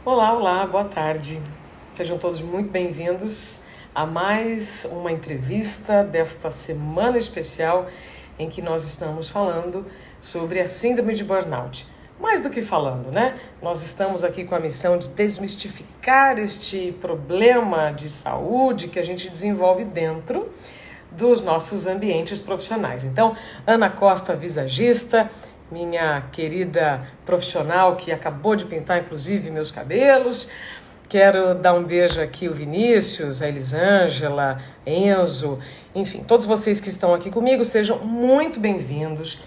Olá, olá, boa tarde. Sejam todos muito bem-vindos a mais uma entrevista desta semana especial em que nós estamos falando sobre a síndrome de burnout. Mais do que falando, né? Nós estamos aqui com a missão de desmistificar este problema de saúde que a gente desenvolve dentro dos nossos ambientes profissionais. Então, Ana Costa, visagista, minha querida profissional que acabou de pintar, inclusive, meus cabelos. Quero dar um beijo aqui ao Vinícius, a Elisângela, Enzo, enfim, todos vocês que estão aqui comigo, sejam muito bem-vindos.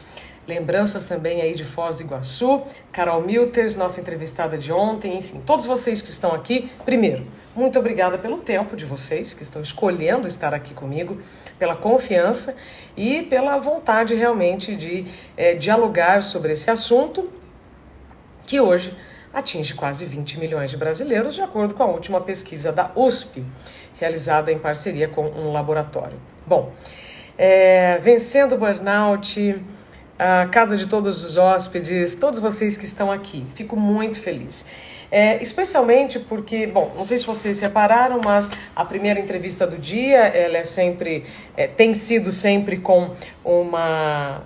Lembranças também aí de Foz do Iguaçu, Carol Milters, nossa entrevistada de ontem, enfim, todos vocês que estão aqui. Primeiro, muito obrigada pelo tempo de vocês que estão escolhendo estar aqui comigo, pela confiança e pela vontade realmente de dialogar sobre esse assunto que hoje atinge quase 20 milhões de brasileiros, de acordo com a última pesquisa da USP, realizada em parceria com um laboratório. Bom, vencendo o burnout, a casa de todos os hóspedes, todos vocês que estão aqui, fico muito feliz. Especialmente porque, bom, não sei se vocês repararam, mas a primeira entrevista do dia, ela tem sido sempre com uma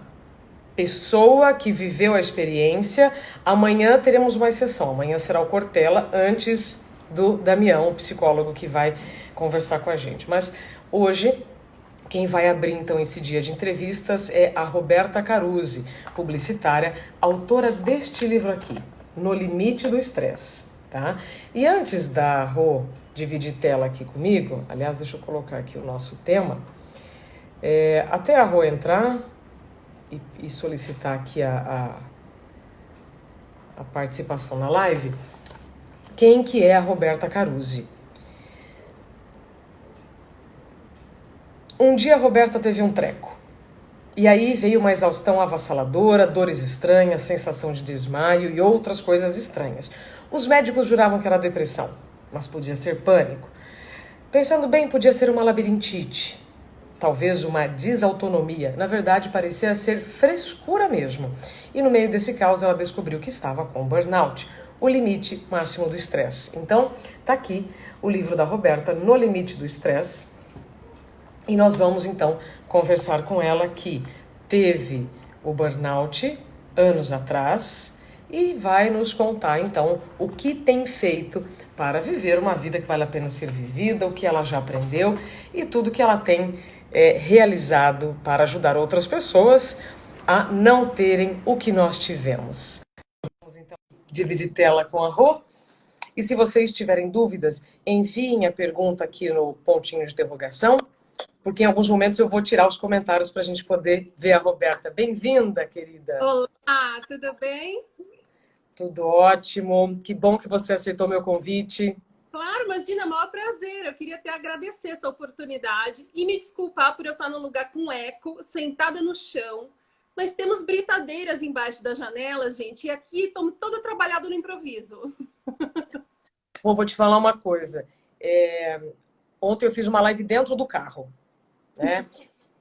pessoa que viveu a experiência. Amanhã teremos uma exceção, amanhã será o Cortella, antes do Damião, o psicólogo que vai conversar com a gente. Mas hoje, quem vai abrir então esse dia de entrevistas é a Roberta Carusi, publicitária, autora deste livro aqui, No Limite do Estresse, tá? E antes da Rô dividir tela aqui comigo, aliás, deixa eu colocar aqui o nosso tema, até a Rô entrar e solicitar aqui a participação na live, quem que é a Roberta Carusi? Um dia a Roberta teve um treco. E aí veio uma exaustão avassaladora, dores estranhas, sensação de desmaio e outras coisas estranhas. Os médicos juravam que era depressão, mas podia ser pânico. Pensando bem, podia ser uma labirintite, talvez uma desautonomia. Na verdade, parecia ser frescura mesmo. E no meio desse caos, ela descobriu que estava com burnout, o limite máximo do estresse. Então, tá aqui o livro da Roberta, No Limite do Estresse. E nós vamos, então, conversar com ela que teve o burnout anos atrás e vai nos contar, então, o que tem feito para viver uma vida que vale a pena ser vivida, o que ela já aprendeu e tudo que ela tem realizado para ajudar outras pessoas a não terem o que nós tivemos. Vamos, então, dividir tela com a Rô. E se vocês tiverem dúvidas, enviem a pergunta aqui no pontinho de interrogação, porque em alguns momentos eu vou tirar os comentários para a gente poder ver a Roberta. Bem-vinda, querida. Olá, tudo bem? Tudo ótimo. Que bom que você aceitou meu convite. Claro, imagina, maior prazer. Eu queria até agradecer essa oportunidade e me desculpar por eu estar num lugar com eco, sentada no chão. Mas temos britadeiras embaixo da janela, gente, e aqui estamos toda trabalhada no improviso. Bom, vou te falar uma coisa. Ontem eu fiz uma live dentro do carro, né?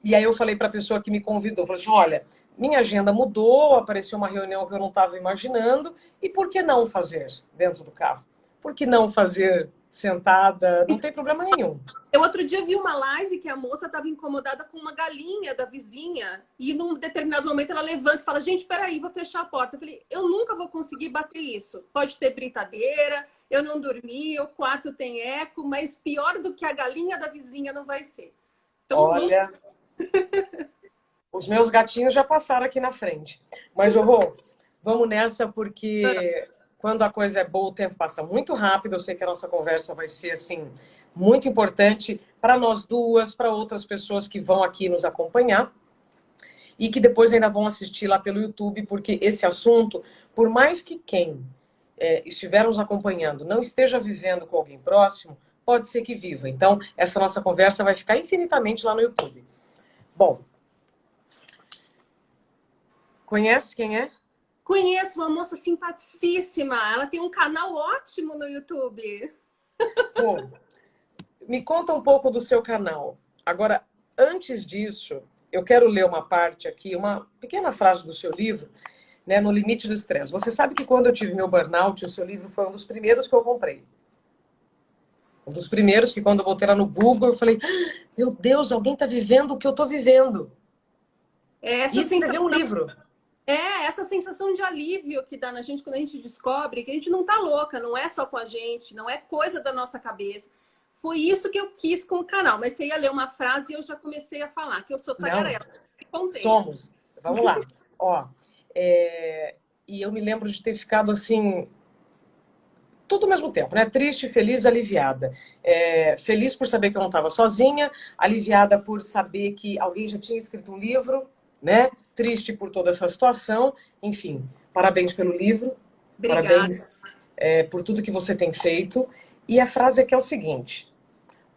E aí eu falei para a pessoa que me convidou, falei assim, olha, minha agenda mudou, apareceu uma reunião que eu não estava imaginando, e por que não fazer dentro do carro? Por que não fazer sentada? Não tem problema nenhum. Eu outro dia vi uma live que a moça estava incomodada com uma galinha da vizinha e num determinado momento ela levanta e fala, gente, peraí, vou fechar a porta. Eu falei, eu nunca vou conseguir bater isso. Pode ter britadeira, eu não dormi, o quarto tem eco, mas pior do que a galinha da vizinha não vai ser. Então, Olha, os meus gatinhos já passaram aqui na frente. Mas, Rô, vamos nessa porque quando a coisa é boa, o tempo passa muito rápido. Eu sei que a nossa conversa vai ser, assim, muito importante para nós duas, para outras pessoas que vão aqui nos acompanhar e que depois ainda vão assistir lá pelo YouTube, porque esse assunto, por mais que quem estiver nos acompanhando não esteja vivendo com alguém próximo, pode ser que viva. Então, essa nossa conversa vai ficar infinitamente lá no YouTube. Bom, conhece quem é? conheço uma moça simpaticíssima. Ela tem um canal ótimo no YouTube. Pô, me conta um pouco do seu canal. Agora, antes disso, eu quero ler uma parte aqui, uma pequena frase do seu livro, né, no limite do estresse. Você sabe que quando eu tive meu burnout, o seu livro foi um dos primeiros que eu comprei. Um dos primeiros que quando eu botei lá no Google, eu falei, "Ah, meu Deus, alguém está vivendo o que eu estou vivendo. E Essa escrever sensação, um livro. essa sensação de alívio que dá na gente quando a gente descobre que a gente não tá louca, não é só com a gente, não é coisa da nossa cabeça. Foi isso que eu quis com o canal. Mas você ia ler uma frase e eu já comecei a falar, que eu sou Não, tagarela. E contei. somos. Vamos lá. Ó, e eu me lembro de ter ficado assim, tudo ao mesmo tempo, né? Triste, feliz, aliviada. Feliz por saber que eu não estava sozinha, aliviada por saber que alguém já tinha escrito um livro, né? Triste por toda essa situação. Enfim, parabéns pelo livro, Obrigada. parabéns, por tudo que você tem feito. E a frase aqui é o seguinte: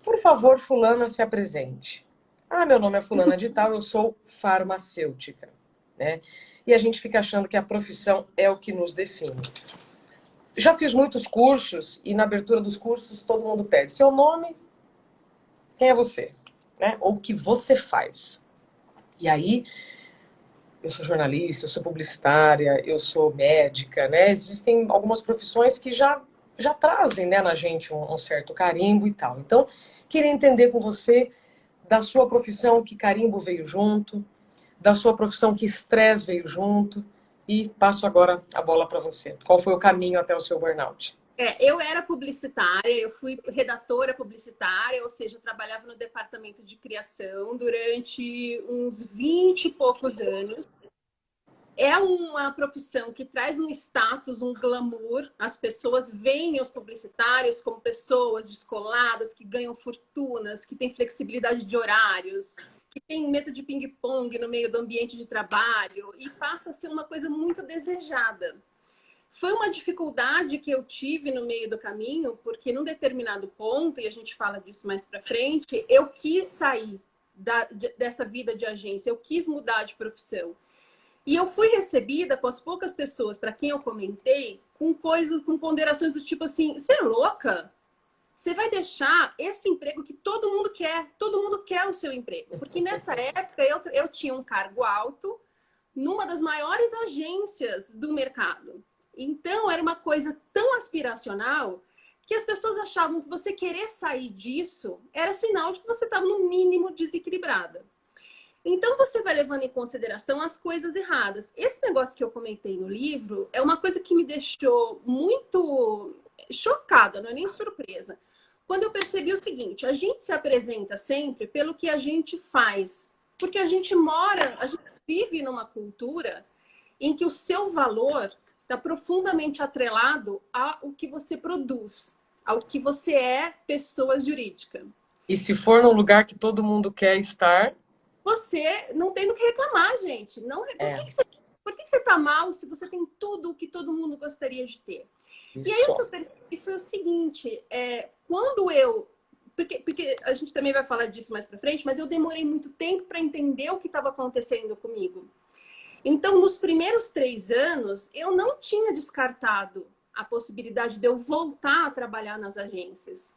por favor, fulana, se apresente. Ah, meu nome é fulana de tal, eu sou farmacêutica, né? E a gente fica achando que a profissão é o que nos define. Já fiz muitos cursos e na abertura dos cursos todo mundo pede seu nome, quem é você, né? Ou o que você faz. E aí, eu sou jornalista, eu sou publicitária, eu sou médica, né? Existem algumas profissões que já trazem, né, na gente um certo carimbo e tal. Então, queria entender com você da sua profissão que carimbo veio junto, da sua profissão que estresse veio junto, e passo agora a bola para você. Qual foi o caminho até o seu burnout? Eu era publicitária, eu fui redatora publicitária, ou seja, eu trabalhava no departamento de criação durante uns 20 e poucos anos. É uma profissão que traz um status, um glamour. As pessoas veem os publicitários como pessoas descoladas, que ganham fortunas, que têm flexibilidade de horários, que tem mesa de ping-pong no meio do ambiente de trabalho, e passa a ser uma coisa muito desejada. Foi uma dificuldade que eu tive no meio do caminho, porque num determinado ponto, e a gente fala disso mais para frente, eu quis sair dessa vida de agência, eu quis mudar de profissão. E eu fui recebida com as poucas pessoas para quem eu comentei, com coisas, com ponderações do tipo assim: você é louca? Você vai deixar esse emprego que todo mundo quer o seu emprego. Porque nessa época eu tinha um cargo alto numa das maiores agências do mercado. Então era uma coisa tão aspiracional que as pessoas achavam que você querer sair disso era sinal de que você estava no mínimo desequilibrada. Então você vai levando em consideração as coisas erradas. Esse negócio que eu comentei no livro é uma coisa que me deixou muito chocada, não é nem surpresa. Quando eu percebi o seguinte: a gente se apresenta sempre pelo que a gente faz, porque a gente vive numa cultura em que o seu valor está profundamente atrelado ao que você produz, ao que você é pessoa jurídica. E se for num lugar que todo mundo quer estar, Você não tem do que reclamar, gente. Não, por que você tá mal se você tem tudo o que todo mundo gostaria de ter? E aí o que eu percebi foi o seguinte: quando eu. Porque a gente também vai falar disso mais pra frente, mas eu demorei muito tempo para entender o que estava acontecendo comigo. Então, nos primeiros 3 anos, eu não tinha descartado a possibilidade de eu voltar a trabalhar nas agências.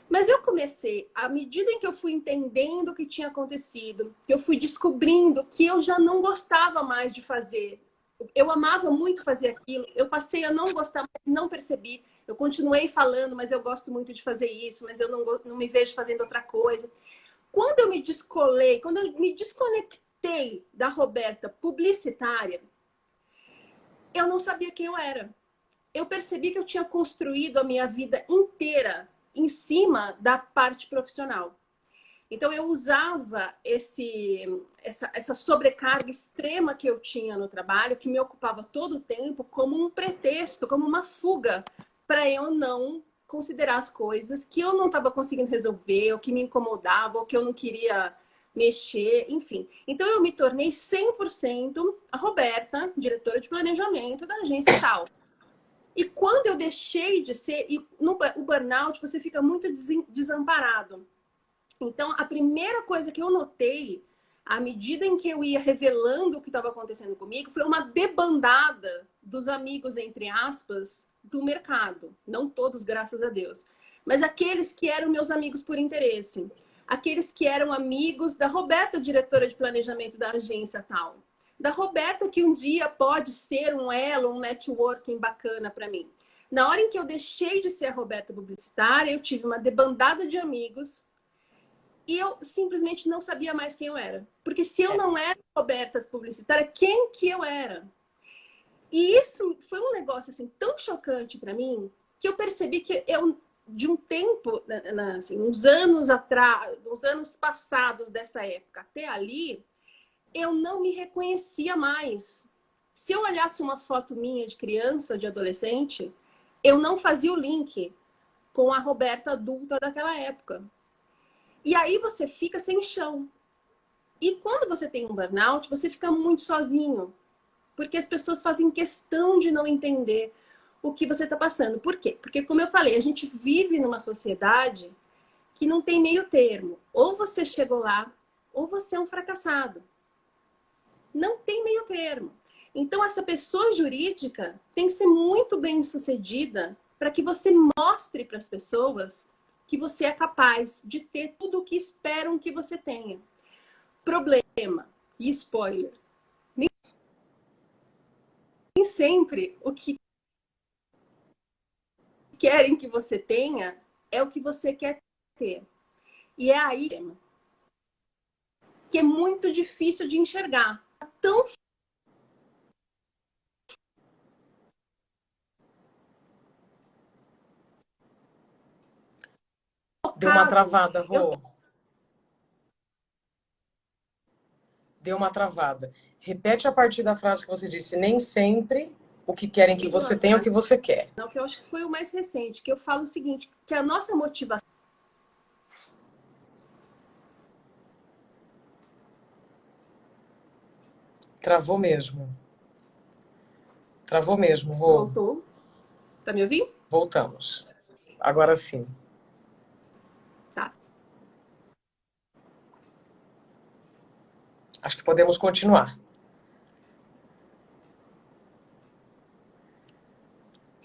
Mas eu comecei, à medida em que eu fui entendendo o que tinha acontecido, que eu fui descobrindo que eu já não gostava mais de fazer. Eu amava muito fazer aquilo, eu passei a não gostar, mas não percebi. Eu continuei falando, mas eu gosto muito de fazer isso, mas eu não me vejo fazendo outra coisa. Quando eu me descolei, quando eu me desconectei da Roberta publicitária, eu não sabia quem eu era. Eu percebi que eu tinha construído a minha vida inteira em cima da parte profissional. Então eu usava essa sobrecarga extrema que eu tinha no trabalho, que me ocupava todo o tempo, como um pretexto, como uma fuga, para eu não considerar as coisas que eu não estava conseguindo resolver, ou que me incomodavam, ou que eu não queria mexer, enfim. Então eu me tornei 100% a Roberta, diretora de planejamento da agência tal. E quando eu deixei de ser, e no burnout você fica muito desamparado. Então, a primeira coisa que eu notei, à medida em que eu ia revelando o que estava acontecendo comigo, foi uma debandada dos amigos, entre aspas, do mercado. Não todos, graças a Deus. Mas aqueles que eram meus amigos por interesse. Aqueles que eram amigos da Roberta, diretora de planejamento da agência tal. da Roberta, que um dia pode ser um elo, um networking bacana para mim. Na hora em que eu deixei de ser a Roberta publicitária, eu tive uma debandada de amigos e eu simplesmente não sabia mais quem eu era. Porque se eu não era Roberta publicitária, quem que eu era? E isso foi um negócio assim tão chocante para mim que eu percebi que eu, de um tempo, assim, uns anos atrás, uns anos passados dessa época até ali, eu não me reconhecia mais. Se eu olhasse uma foto minha de criança, de adolescente, eu não fazia o link com a Roberta adulta daquela época. E aí você fica sem chão. E quando você tem um burnout, você fica muito sozinho. Porque as pessoas fazem questão de não entender o que você está passando. Por quê? Porque, como eu falei, a gente vive numa sociedade que não tem meio termo. Ou você chegou lá, ou você é um fracassado. Não tem meio termo. Então, essa pessoa jurídica tem que ser muito bem sucedida para que você mostre para as pessoas que você é capaz de ter tudo o que esperam que você tenha. Problema e spoiler. Nem sempre o que querem que você tenha é o que você quer ter. E é aí que é muito difícil de enxergar. Tão Deu uma focado. travada, Rô. Deu uma travada. Repete a partir da frase que você disse. Nem sempre o que querem que você tenha é o que você quer. Que eu acho que foi o mais recente, que eu falo o seguinte, que a nossa motivação... Travou mesmo. Travou mesmo, Rô. Voltou. Tá me ouvindo? Voltamos. Agora sim. Tá. Acho que podemos continuar.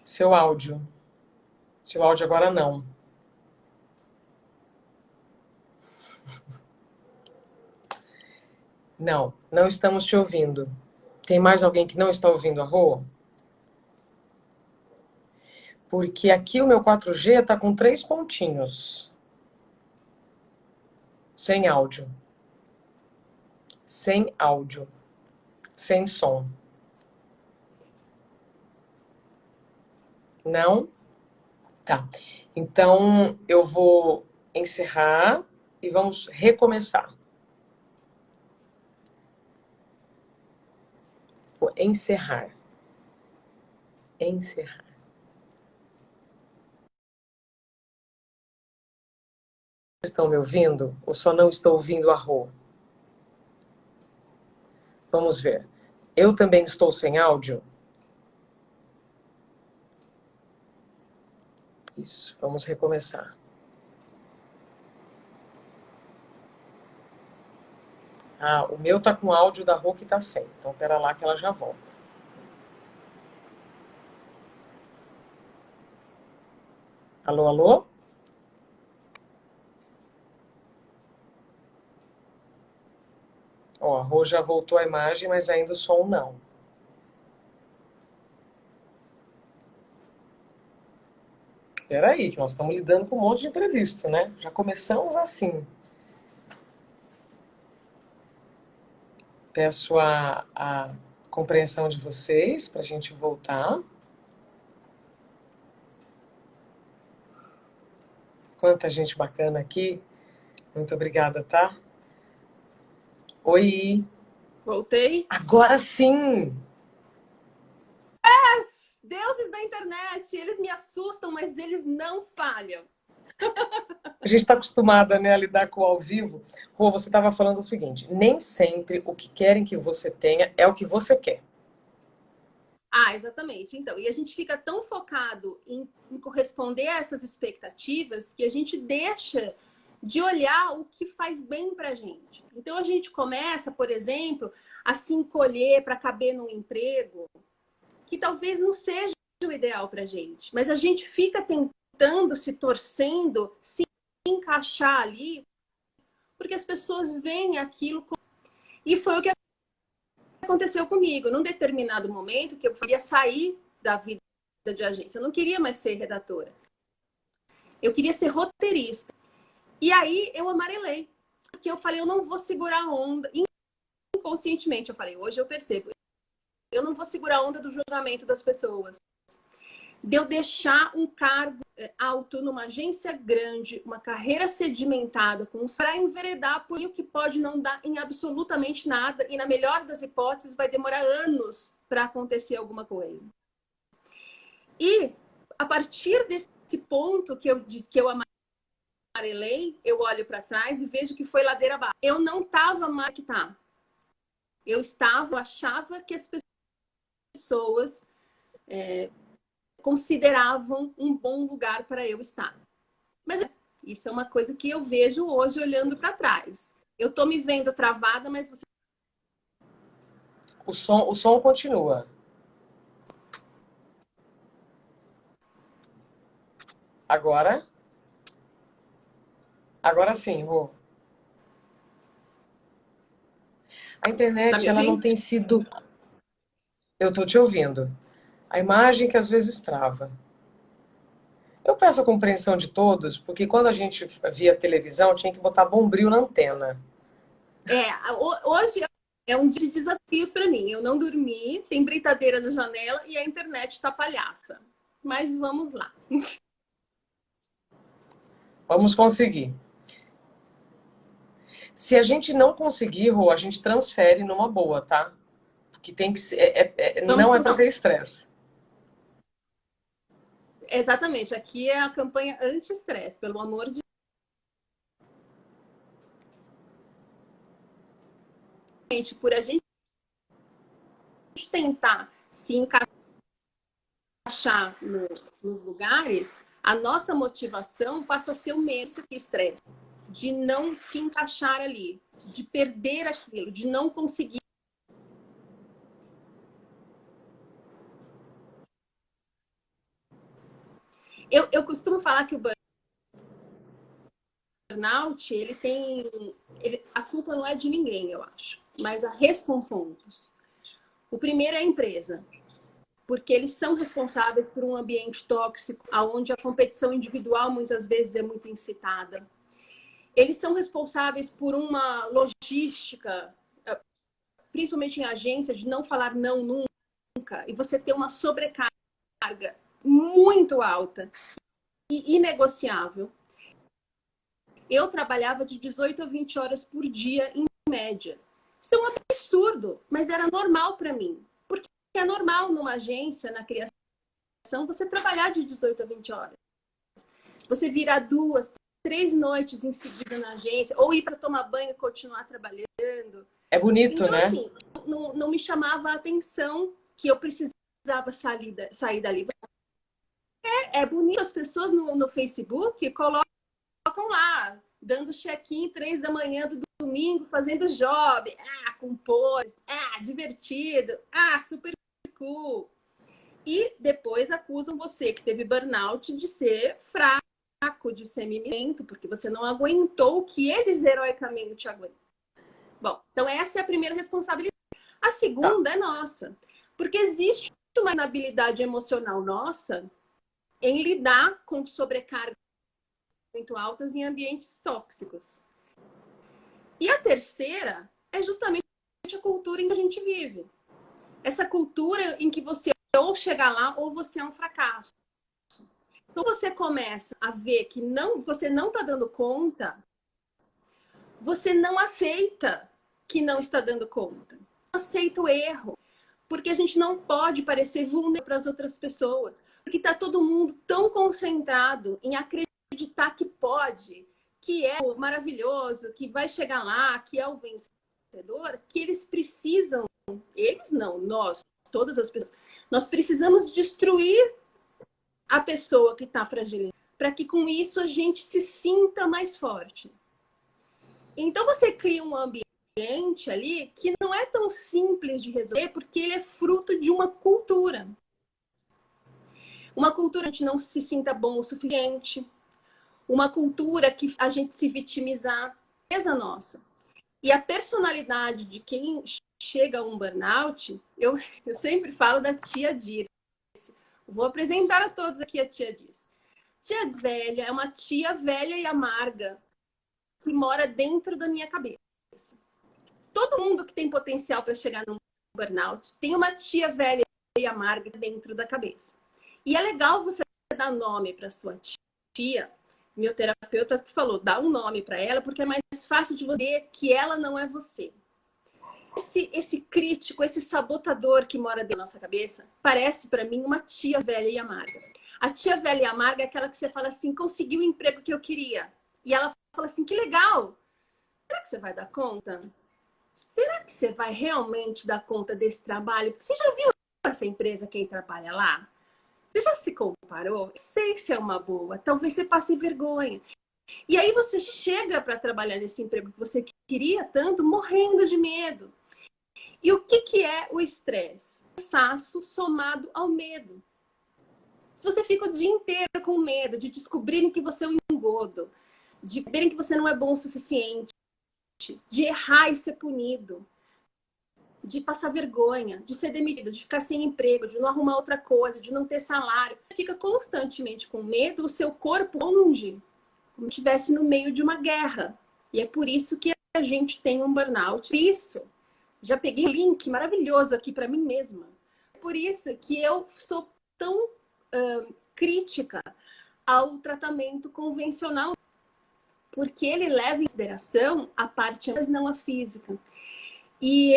Seu áudio. Seu áudio agora não. Não, não estamos te ouvindo. Tem mais alguém que não está ouvindo a Rô? Porque aqui o meu 4G está com 3 pontinhos. Sem áudio. Sem áudio. Sem som. Não? Tá. Então eu vou encerrar e vamos recomeçar. Vou encerrar. Encerrar. Estão me ouvindo? Ou só não estou ouvindo a Rô? Vamos ver. Eu também estou sem áudio? Isso, vamos recomeçar. Ah, o meu tá com áudio da Rô que tá sem. Então, pera lá que ela já volta. Alô, alô? Ó, a Rô já voltou a imagem, mas ainda o som não. Peraí, que nós estamos lidando com um monte de imprevisto, né? Já começamos assim. Peço a compreensão de vocês para a gente voltar. Quanta gente bacana aqui. Muito obrigada, tá? Oi! Voltei. Agora sim! Deuses da internet, eles me assustam, mas eles não falham. A gente está acostumada, né, a lidar com o ao vivo. Rô, você estava falando o seguinte, nem sempre o que querem que você tenha é o que você quer. Ah, exatamente. Então, e a gente fica tão focado em corresponder a essas expectativas que a gente deixa de olhar o que faz bem pra gente. Então, a gente começa, por exemplo, a se encolher para caber num emprego que talvez não seja o ideal pra gente, mas a gente fica tentando, se torcendo, se encaixar ali, porque as pessoas veem aquilo como... E foi o que aconteceu comigo. Num determinado momento que eu queria sair da vida de agência. Eu não queria mais ser redatora. Eu queria ser roteirista. E aí eu amarelei. Porque eu falei, eu não vou segurar a onda. Inconscientemente, eu falei, hoje eu percebo. Eu não vou segurar a onda do julgamento das pessoas. De eu deixar um cargo alto numa agência grande, uma carreira sedimentada, para enveredar por o que pode não dar em absolutamente nada. E na melhor das hipóteses, vai demorar anos para acontecer alguma coisa. E a partir desse ponto que eu disse que eu amarelei, eu olho para trás e vejo que foi ladeira abaixo. Eu não estava mais que tá. Eu achava que as pessoas consideravam um bom lugar para eu estar. Mas isso é uma coisa que eu vejo hoje olhando para trás. Eu tô me vendo travada, mas você... O som continua. Agora? Agora sim, Rô. A internet, ela não tem sido... Eu tô te ouvindo. A imagem que às vezes trava. Eu peço a compreensão de todos, porque quando a gente via televisão, tinha que botar bombril na antena. Hoje é um dia de desafios para mim. Eu não dormi, tem britadeira na janela e a internet tá palhaça. Mas vamos lá. Vamos conseguir. Se a gente não conseguir, Rô, a gente transfere numa boa, tá? Porque tem que ser, não é para ter estresse. Exatamente. Aqui é a campanha anti-estresse, pelo amor de Deus. Por a gente tentar se encaixar nos lugares, a nossa motivação passa a ser o mesmo que estresse. De não se encaixar ali, de perder aquilo, de não conseguir. Eu costumo falar que o burnout, a culpa não é de ninguém, eu acho, mas a responsabilidade. O primeiro é a empresa, porque eles são responsáveis por um ambiente tóxico, onde a competição individual muitas vezes é muito incitada. Eles são responsáveis por uma logística, principalmente em agência, de não falar não nunca, e você ter uma sobrecarga muito alta e inegociável. Eu trabalhava de 18 a 20 horas por dia, em média. Isso é um absurdo, mas era normal para mim. Porque é normal numa agência, na criação, você trabalhar de 18 a 20 horas. Você virar 2, 3 noites em seguida na agência, ou ir para tomar banho e continuar trabalhando. É bonito, então, né? Assim, não me chamava a atenção que eu precisava sair dali. É bonito. As pessoas no Facebook colocam lá, dando check-in 3 da manhã do domingo, fazendo job, com pose, divertido, super cool. E depois acusam você que teve burnout de ser fraco, de ser mimento, porque você não aguentou o que eles heroicamente te aguentam. Bom, então essa é a primeira responsabilidade. A segunda é nossa, porque existe uma inabilidade emocional nossa em lidar com sobrecarga muito altas em ambientes tóxicos. E a terceira é justamente a cultura em que a gente vive. Essa cultura em que você ou chega lá ou você é um fracasso. Então você começa a ver que você não está dando conta, você não aceita que não está dando conta. Não aceita o erro. Porque a gente não pode parecer vulnerável para as outras pessoas. Porque está todo mundo tão concentrado em acreditar que pode, que é o maravilhoso, que vai chegar lá, que é o vencedor, que eles precisam, eles não, nós, todas as pessoas, nós precisamos destruir a pessoa que está fragilizada, para que com isso a gente se sinta mais forte. Então você cria um ambiente ali que não é tão simples de resolver, porque ele é fruto de uma cultura. Uma cultura que a gente não se sinta bom o suficiente, uma cultura que a gente se vitimizar, é nossa. E a personalidade de quem chega a um burnout, eu sempre falo da tia Dirce. Vou apresentar a todos aqui a tia Dirce. Tia velha é uma tia velha e amarga que mora dentro da minha cabeça. Todo mundo que tem potencial para chegar num burnout tem uma tia velha e amarga dentro da cabeça. E é legal você dar nome para sua tia. Meu terapeuta que falou, dá um nome para ela, porque é mais fácil de você ver que ela não é você. Esse crítico, esse sabotador que mora dentro da nossa cabeça, parece para mim uma tia velha e amarga. A tia velha e amarga é aquela que você fala assim, consegui o emprego que eu queria. E ela fala assim, que legal. Será que você vai dar conta? Será que você vai realmente dar conta desse trabalho? Porque você já viu essa empresa, quem trabalha lá? Você já se comparou? Sei se é uma boa. Talvez você passe vergonha. E aí você chega para trabalhar nesse emprego que você queria tanto, morrendo de medo. E o que é o estresse? Cansaço somado ao medo. Se você fica o dia inteiro com medo de descobrirem que você é um engodo, de verem que você não é bom o suficiente, de errar e ser punido, de passar vergonha, de ser demitido, de ficar sem emprego, de não arrumar outra coisa, de não ter salário, fica constantemente com medo, o seu corpo longe, como se estivesse no meio de uma guerra. E é por isso que a gente tem um burnout. Por isso, já peguei um link maravilhoso aqui para mim mesma. Por isso que eu sou tão crítica ao tratamento convencional, porque ele leva em consideração a parte, mas não a física. E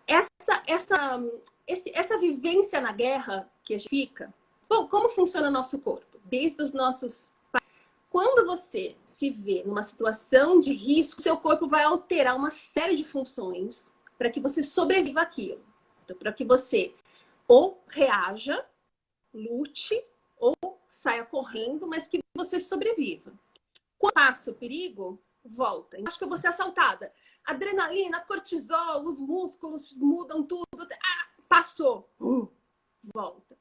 essa vivência na guerra que a gente fica, como funciona o nosso corpo? Desde os nossos... Quando você se vê numa situação de risco, seu corpo vai alterar uma série de funções para que você sobreviva àquilo. Então, para que você ou reaja, lute, ou saia correndo, mas que você sobreviva. Quando passa o perigo, volta. Acho que eu vou ser assaltada. Adrenalina, cortisol, os músculos mudam tudo. Passou. Volta.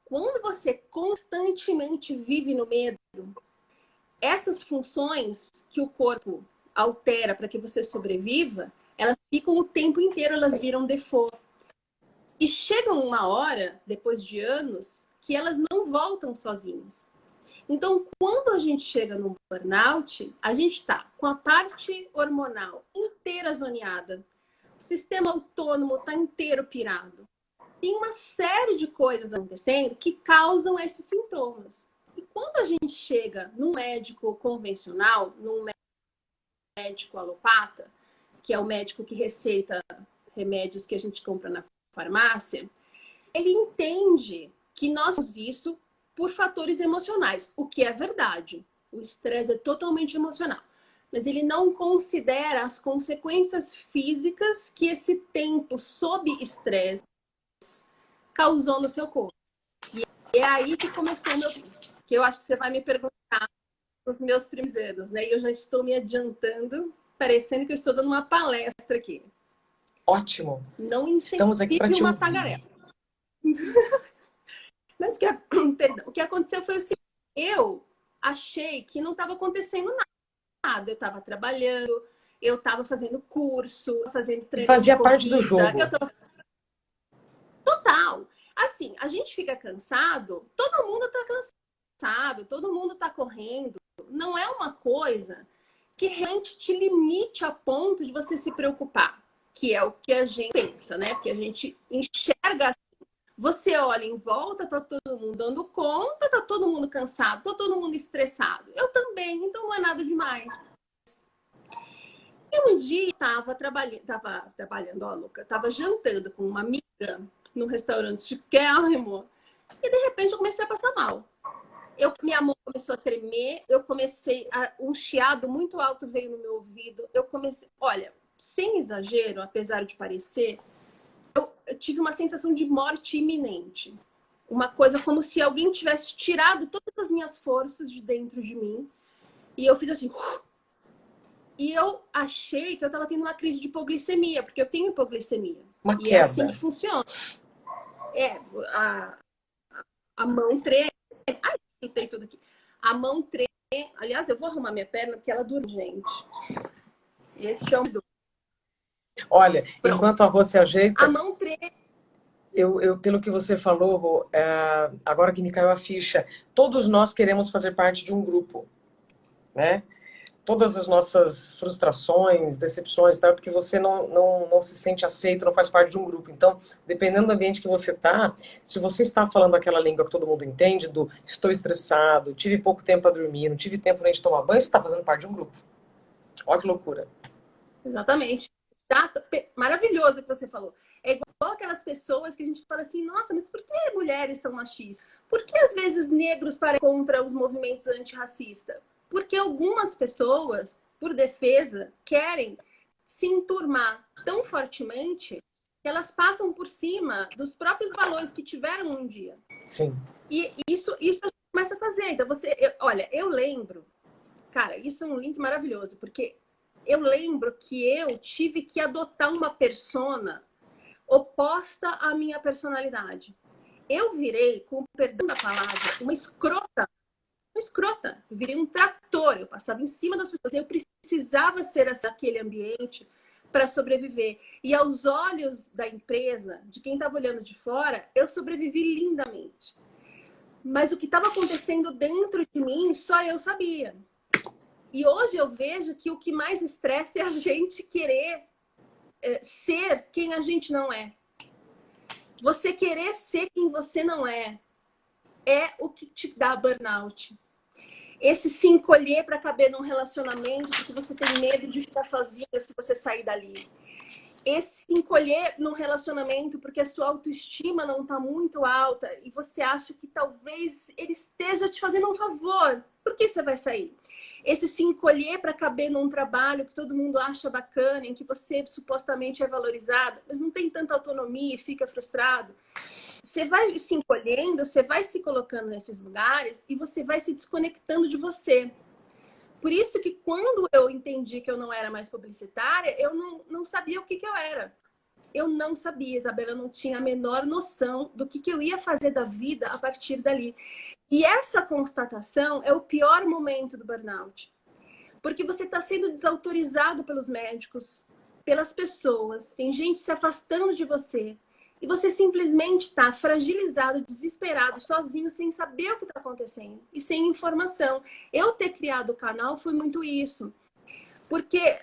Quando você constantemente vive no medo, essas funções que o corpo altera para que você sobreviva, elas ficam o tempo inteiro, elas viram default. E chega uma hora, depois de anos, que elas não voltam sozinhas. Então, quando a gente chega no burnout, a gente está com a parte hormonal inteira zoneada, o sistema autônomo está inteiro pirado. Tem uma série de coisas acontecendo que causam esses sintomas. E quando a gente chega num médico convencional, num médico alopata, que é o médico que receita remédios que a gente compra na farmácia, ele entende que nós temos isso por fatores emocionais, o que é verdade. O estresse é totalmente emocional. Mas ele não considera as consequências físicas que esse tempo sob estresse causou no seu corpo. E é aí que começou o meu... Que eu acho que você vai me perguntar os meus primeiros, né? E eu já estou me adiantando, parecendo que eu estou dando uma palestra aqui. Ótimo. Não Estamos aqui para te uma ouvir. tagarela. Mas o que aconteceu foi o seguinte, eu achei que não estava acontecendo nada. Eu estava trabalhando, eu estava fazendo curso, fazendo treino Fazia de parte do corrida. jogo. Total. Assim, a gente fica cansado, todo mundo está cansado, todo mundo está correndo. Não é uma coisa que realmente te limite a ponto de você se preocupar, que é o que a gente pensa, né? Que a gente enxerga. Você olha em volta, tá todo mundo dando conta, tá todo mundo cansado, tá todo mundo estressado. Eu também, então não é nada demais. E um dia tava trabalhando, ó, Luca, tava jantando com uma amiga num restaurante chiquérrimo e de repente eu comecei a passar mal. Minha mão começou a tremer, um chiado muito alto veio no meu ouvido. Eu comecei, olha, sem exagero, apesar de parecer, eu tive uma sensação de morte iminente. Uma coisa como se alguém tivesse tirado todas as minhas forças de dentro de mim. E eu fiz assim... E eu achei que eu estava tendo uma crise de hipoglicemia, porque eu tenho hipoglicemia. Uma e queda. é assim que funciona. A mão treme. Ai, chutei tudo aqui. A mão treme. Aliás, eu vou arrumar minha perna porque ela dura, gente. E esse chão Olha, Pronto. enquanto a Rô se ajeita, A mão treme. pelo que você falou, Rô, agora que me caiu a ficha, todos nós queremos fazer parte de um grupo, né? Todas as nossas frustrações, decepções, tá? Porque você não se sente aceito, não faz parte de um grupo. Então, dependendo do ambiente que você está, se você está falando aquela língua que todo mundo entende, do estou estressado, tive pouco tempo para dormir, não tive tempo nem de tomar banho, você está fazendo parte de um grupo. Olha que loucura. Exatamente. Maravilhoso o que você falou. É igual aquelas pessoas que a gente fala assim, nossa, mas por que mulheres são machistas? Por que às vezes negros param contra os movimentos antirracistas? Porque algumas pessoas, por defesa, querem se enturmar tão fortemente que elas passam por cima dos próprios valores que tiveram um dia. Sim. E isso a gente começa a fazer. Então, olha, eu lembro, cara, isso é um link maravilhoso, porque eu lembro que eu tive que adotar uma persona oposta à minha personalidade. Eu virei, com o perdão da palavra, uma escrota. Uma escrota. Eu virei um trator. Eu passava em cima das pessoas. Eu precisava ser aquele ambiente para sobreviver. E aos olhos da empresa, de quem estava olhando de fora, eu sobrevivi lindamente. Mas o que estava acontecendo dentro de mim, só eu sabia. E hoje eu vejo que o que mais estressa é a gente querer ser quem a gente não é. Você querer ser quem você não é o que te dá burnout. Esse se encolher para caber num relacionamento porque você tem medo de ficar sozinho se você sair dali. Esse se encolher num relacionamento porque a sua autoestima não está muito alta e você acha que talvez ele esteja te fazendo um favor. Por que você vai sair? Esse se encolher para caber num trabalho que todo mundo acha bacana, em que você supostamente é valorizado, mas não tem tanta autonomia e fica frustrado. Você vai se encolhendo, você vai se colocando nesses lugares e você vai se desconectando de você. Por isso que quando eu entendi que eu não era mais publicitária, eu não sabia o que eu era. Eu não sabia, Isabela, eu não tinha a menor noção do que eu ia fazer da vida a partir dali. E essa constatação é o pior momento do burnout. Porque você está sendo desautorizado pelos médicos, pelas pessoas, tem gente se afastando de você. E você simplesmente está fragilizado, desesperado, sozinho, sem saber o que está acontecendo e sem informação. Eu ter criado o canal foi muito isso. Porque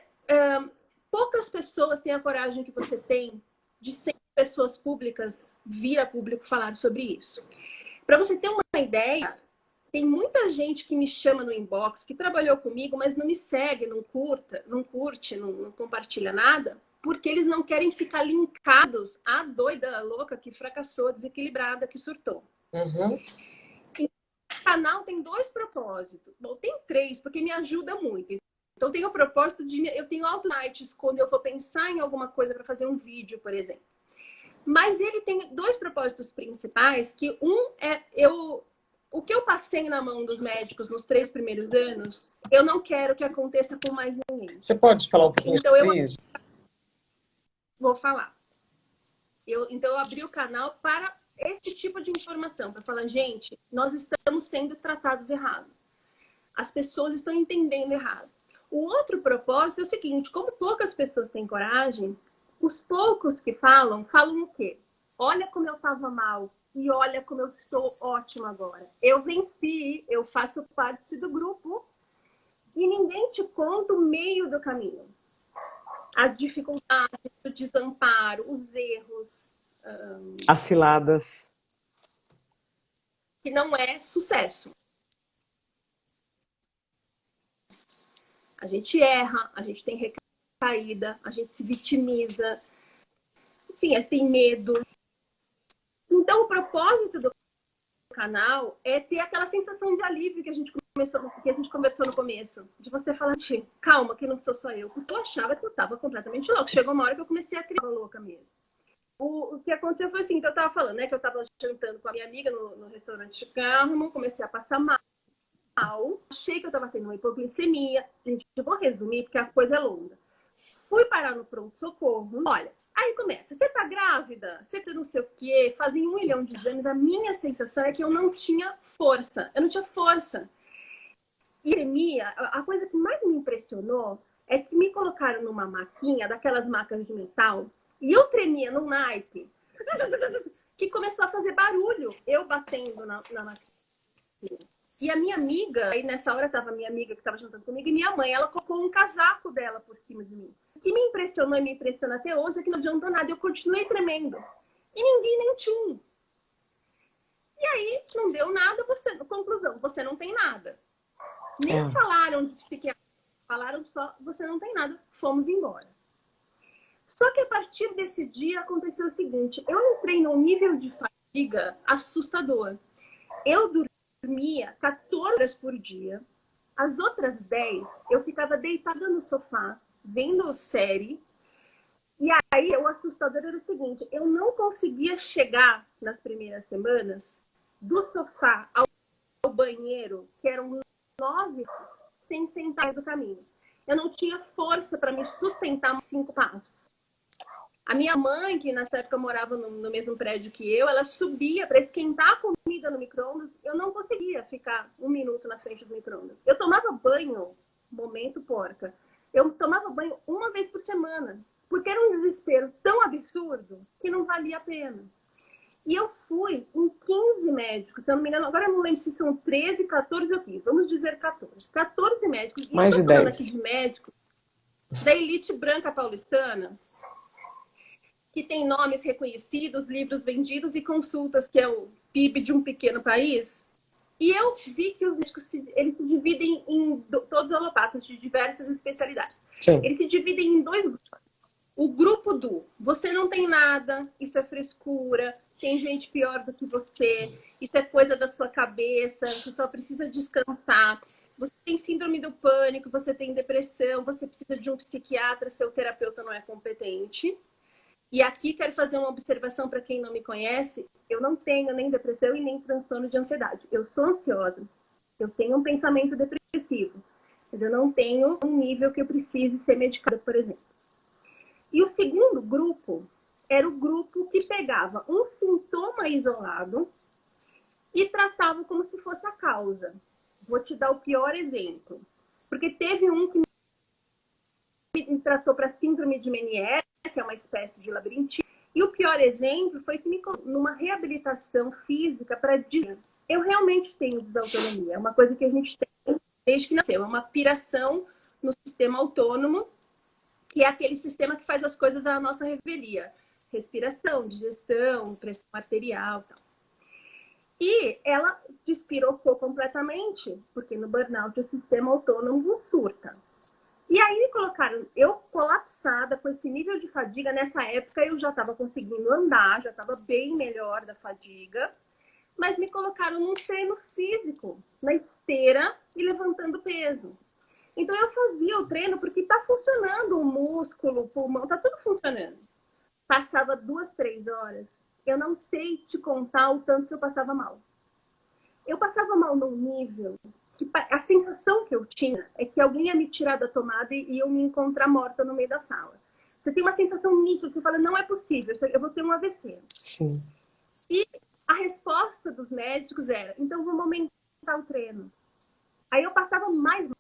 poucas pessoas têm a coragem que você tem de ser pessoas públicas vir a público falar sobre isso. Para você ter uma ideia, tem muita gente que me chama no inbox, que trabalhou comigo, mas não me segue, não curte, não compartilha nada, porque eles não querem ficar linkados à doida louca que fracassou, desequilibrada, que surtou. Uhum. O canal tem 2 propósitos. Bom, tem 3, porque me ajuda muito. Então, tem o propósito de... Eu tenho altos sites quando eu vou pensar em alguma coisa para fazer um vídeo, por exemplo. Mas ele tem 2 propósitos principais, que um é... O que eu passei na mão dos médicos nos 3 primeiros anos, eu não quero que aconteça com mais ninguém. Você pode falar um pouquinho sobre isso? Vou falar. Então, eu abri o canal para esse tipo de informação, para falar, gente, nós estamos sendo tratados errado. As pessoas estão entendendo errado. O outro propósito é o seguinte, como poucas pessoas têm coragem, os poucos que falam o quê? Olha como eu estava mal e olha como eu estou ótima agora. Eu venci, eu faço parte do grupo e ninguém te conta o meio do caminho. As dificuldades, o desamparo, os erros. As ciladas. Que não é sucesso. A gente erra, a gente tem recaída, a gente se vitimiza, enfim, tem medo. Então, o propósito do canal é ter aquela sensação de alívio que a gente conversou no começo. De você falar, calma, que não sou só eu. Porque eu achava que eu estava completamente louca. Chegou uma hora que eu comecei a criar louca mesmo. O que aconteceu foi assim, que eu estava falando, né? Que eu estava jantando com a minha amiga no restaurante de Carmo, comecei a passar mal. Achei que eu estava tendo uma hipoglicemia. Gente, eu vou resumir porque a coisa é longa. Fui parar no pronto-socorro. Olha, aí começa. Você tá grávida? Você não sei o quê? Fazem 1 milhão de exames. A minha sensação é que eu não tinha força. Eu não tinha força. E a coisa que mais me impressionou é que me colocaram numa maquinha, daquelas macas de metal, e eu tremia num naipe que começou a fazer barulho, eu batendo na máquina. E a minha amiga, aí nessa hora tava minha amiga que estava jantando comigo, e minha mãe, ela colocou um casaco dela por cima de mim. O que me impressionou e me impressiona até hoje é que não adiantou nada, eu continuei tremendo. E ninguém nem tinha. E aí, não deu nada, conclusão, você não tem nada. Nem falaram de psiquiatra, falaram só, você não tem nada, fomos embora. Só que a partir desse dia aconteceu o seguinte, eu entrei num nível de fadiga assustador. Eu dormia 14 horas por dia, as outras 10 eu ficava deitada no sofá, vendo série, e aí o assustador era o seguinte, eu não conseguia chegar nas primeiras semanas do sofá ao banheiro, que eram 9, sem sentar do caminho. Eu não tinha força para me sustentar 5 passos. A minha mãe, que nessa época morava no mesmo prédio que eu, ela subia para esquentar a comida no micro-ondas. Eu não conseguia ficar 1 minuto na frente do micro-ondas. Eu tomava banho, momento porca, eu tomava banho 1 vez por semana, porque era um desespero tão absurdo que não valia a pena. E eu fui em 15 médicos, se eu não me engano, agora eu não lembro se são 13, 14 ou 15, vamos dizer 14. 14 médicos. Mais e eu de tô falando 10. aqui de médicos da elite branca paulistana, que tem nomes reconhecidos, livros vendidos e consultas, que é o PIB de um pequeno país. E eu vi que os médicos eles se dividem em todos os alopatas de diversas especialidades. Sim. Eles se dividem em 2 grupos. O grupo do você não tem nada, isso é frescura, tem gente pior do que você, isso é coisa da sua cabeça, você só precisa descansar. Você tem síndrome do pânico, você tem depressão, você precisa de um psiquiatra, seu terapeuta não é competente. E aqui quero fazer uma observação para quem não me conhece. Eu não tenho nem depressão e nem transtorno de ansiedade. Eu sou ansiosa. Eu tenho um pensamento depressivo. Mas eu não tenho um nível que eu precise ser medicada, por exemplo. E o segundo grupo era o grupo que pegava um sintoma isolado e tratava como se fosse a causa. Vou te dar o pior exemplo. Porque teve um que me tratou para síndrome de Meniere, que é uma espécie de labirintite. E o pior exemplo foi que me colocou numa reabilitação física para dizer, eu realmente tenho desautonomia. É uma coisa que a gente tem desde que nasceu. É uma piração no sistema autônomo, que é aquele sistema que faz as coisas à nossa revelia. Respiração, digestão, pressão arterial e tal. E ela despirocou completamente, porque no burnout o sistema autônomo surta. E aí me colocaram, eu colapsada com esse nível de fadiga, nessa época eu já estava conseguindo andar, já estava bem melhor da fadiga, mas me colocaram num treino físico, na esteira e levantando peso. Então eu fazia o treino porque está funcionando o músculo, o pulmão, está tudo funcionando. Passava 2, 3 horas, eu não sei te contar o tanto que eu passava mal. Eu passava mal num nível que a sensação que eu tinha é que alguém ia me tirar da tomada e eu me encontrar morta no meio da sala. Você tem uma sensação nítida, você fala, não é possível, eu vou ter um AVC. Sim. E a resposta dos médicos era, então vamos aumentar o treino. Aí eu passava mais.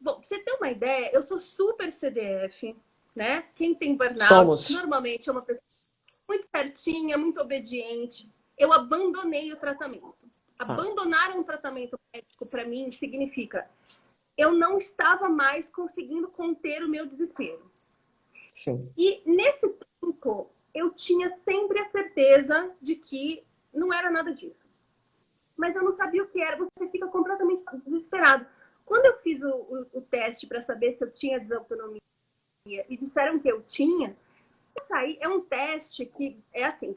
Bom, pra você ter uma ideia, eu sou super CDF, né? Quem tem burnout normalmente é uma pessoa muito certinha, muito obediente. Eu abandonei o tratamento. Abandonar um tratamento médico, para mim, significa eu não estava mais conseguindo conter o meu desespero. Sim. E nesse tempo, eu tinha sempre a certeza de que não era nada disso. Mas eu não sabia o que era, você fica completamente desesperado. Quando eu fiz o teste para saber se eu tinha desautonomia e disseram que eu tinha, isso aí é um teste que é assim,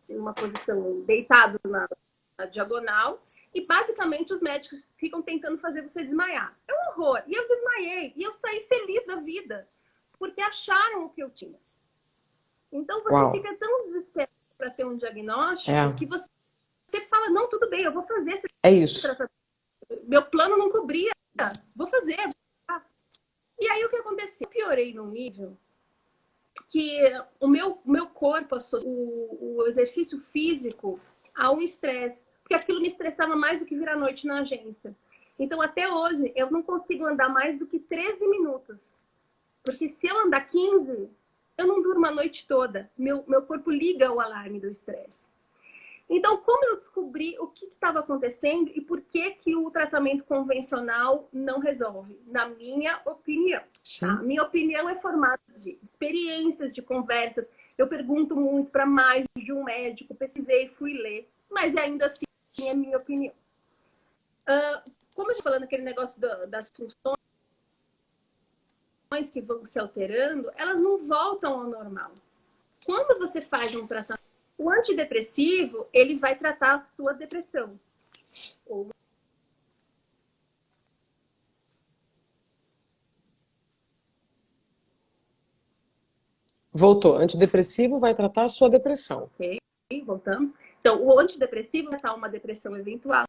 uma posição deitado na diagonal, e basicamente os médicos ficam tentando fazer você desmaiar. É um horror. E eu desmaiei, e eu saí feliz da vida, porque acharam o que eu tinha. Então você fica tão desesperado para ter um diagnóstico que você fala, não, tudo bem, eu vou fazer esse tratamento. Meu plano não cobria, vou fazer. E aí o que aconteceu? Eu piorei num nível que o meu corpo associou o exercício físico a um estresse, porque aquilo me estressava mais do que vir à noite na agência. Então, até hoje, eu não consigo andar mais do que 13 minutos. Porque se eu andar 15, eu não durmo a noite toda. Meu corpo liga o alarme do estresse. Então, como eu descobri o que estava acontecendo e por que, que o tratamento convencional não resolve? Na minha opinião. Tá? Minha opinião é formada de experiências, de conversas. Eu pergunto muito para mais de um médico, pesquisei, fui ler. Mas ainda assim, é minha opinião. Como eu estou falando aquele negócio das funções que vão se alterando, elas não voltam ao normal. Quando você faz um tratamento, o antidepressivo, ele vai tratar a sua depressão. Voltou. Antidepressivo vai tratar a sua depressão. Ok, voltamos. Então, o antidepressivo vai tratar uma depressão eventual.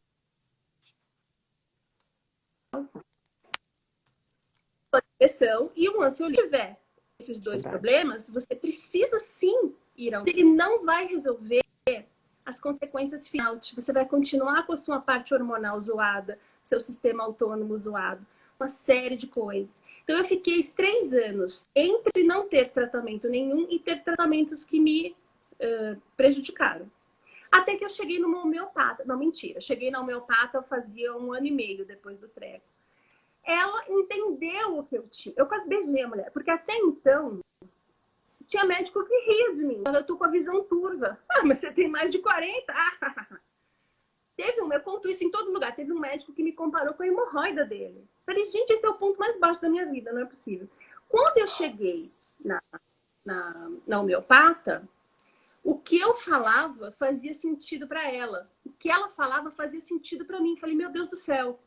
A depressão e um ansiolítico. Se tiver esses dois problemas, você precisa sim ir ao... Ele não vai resolver as consequências finais. Você vai continuar com a sua parte hormonal zoada, seu sistema autônomo zoado, uma série de coisas. Então, eu fiquei 3 anos entre não ter tratamento nenhum e ter tratamentos que me prejudicaram. Até que eu cheguei numa homeopata. Não, mentira. Cheguei na homeopata fazia 1 ano e meio depois do treco. Ela entendeu o que eu tinha. Eu quase beijei a mulher. Porque até então, tinha médico que ria de mim. Eu tô com a visão turva. Ah, mas você tem mais de 40? Eu conto isso em todo lugar. Teve um médico que me comparou com a hemorroida dele. Falei, gente, esse é o ponto mais baixo da minha vida, não é possível. Quando eu cheguei na homeopata, o que eu falava fazia sentido para ela. O que ela falava fazia sentido para mim. Falei, meu Deus do céu,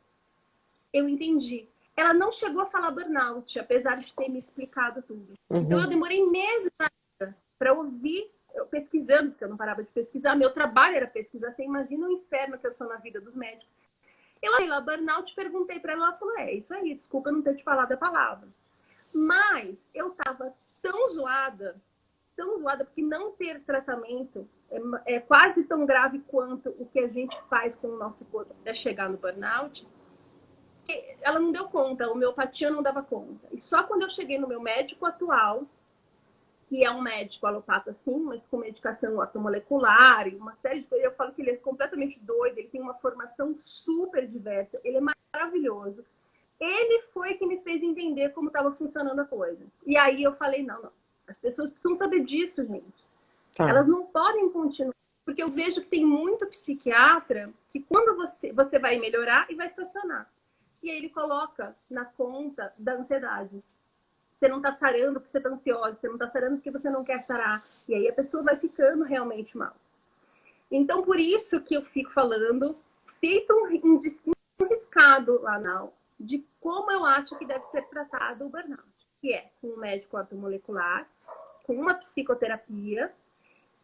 eu entendi. Ela não chegou a falar burnout, apesar de ter me explicado tudo. Então, eu demorei meses para ouvir, eu pesquisando, porque eu não parava de pesquisar. Meu trabalho era pesquisar. Você imagina o inferno que eu sou na vida dos médicos. Eu olhei lá, burnout, perguntei para ela, ela falou, isso aí, desculpa não ter te falado a palavra. Mas eu tava tão zoada, porque não ter tratamento é quase tão grave quanto o que a gente faz com o nosso corpo até chegar no burnout. Ela não deu conta, a homeopatia não dava conta. E só quando eu cheguei no meu médico atual, que é um médico alopata sim, mas com medicação ortomolecular e uma série de coisas, eu falo que ele é completamente doido, ele tem uma formação super diversa, ele é maravilhoso. Ele foi que me fez entender como estava funcionando a coisa. E aí eu falei, não, as pessoas precisam saber disso, gente. Elas não podem continuar. Porque eu vejo que tem muito psiquiatra que quando você vai melhorar e vai estacionar. E aí ele coloca na conta da ansiedade. Você não está sarando porque você está ansiosa, você não está sarando porque você não quer sarar. E aí a pessoa vai ficando realmente mal. Então, por isso que eu fico falando, feito um riscado lá na aula, de como eu acho que deve ser tratado o burnout. Que é com um médico ortomolecular, com uma psicoterapia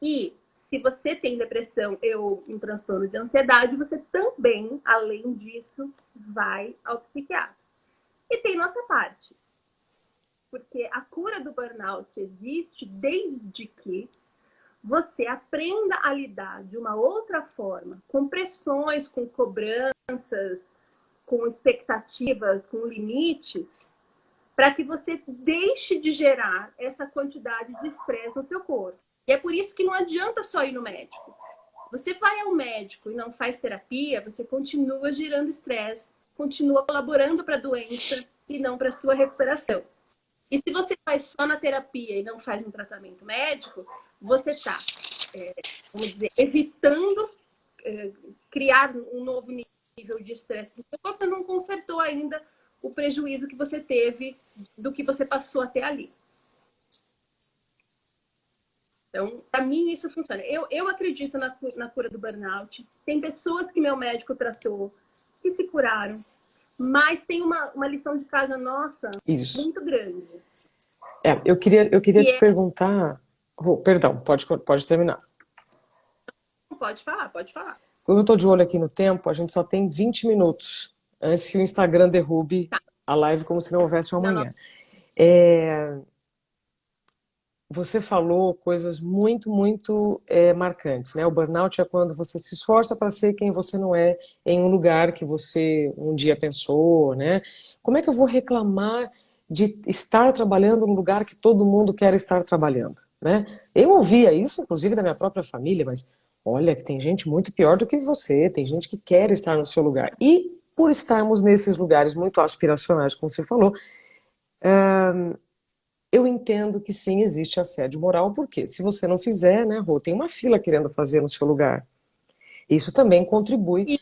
e se você tem depressão ou um transtorno de ansiedade, você também, além disso, vai ao psiquiatra. E tem nossa parte. Porque a cura do burnout existe desde que você aprenda a lidar de uma outra forma, com pressões, com cobranças, com expectativas, com limites, para que você deixe de gerar essa quantidade de estresse no seu corpo. E é por isso que não adianta só ir no médico. Você vai ao médico e não faz terapia, você continua gerando estresse, continua colaborando para a doença e não para a sua recuperação. E se você vai só na terapia e não faz um tratamento médico, você está, vamos dizer, evitando criar um novo nível de estresse no seu corpo, não consertou ainda o prejuízo que você teve do que você passou até ali. Então, para mim, isso funciona. Eu acredito na cura do burnout. Tem pessoas que meu médico tratou que se curaram, mas tem uma lição de casa nossa muito grande. Eu queria te perguntar... Oh, perdão, pode terminar. Pode falar, pode falar. Como eu estou de olho aqui no tempo, a gente só tem 20 minutos antes que o Instagram derrube a live como se não houvesse um amanhã. você falou coisas muito marcantes, né? O burnout é quando você se esforça para ser quem você não é em um lugar que você um dia pensou, né? Como é que eu vou reclamar de estar trabalhando num lugar que todo mundo quer estar trabalhando, né? Eu ouvia isso, inclusive, da minha própria família, mas olha que tem gente muito pior do que você, tem gente que quer estar no seu lugar. E por estarmos nesses lugares muito aspiracionais, como você falou, eu entendo que sim, existe assédio moral, porque se você não fizer, né, Rô, tem uma fila querendo fazer no seu lugar. Isso também contribui. E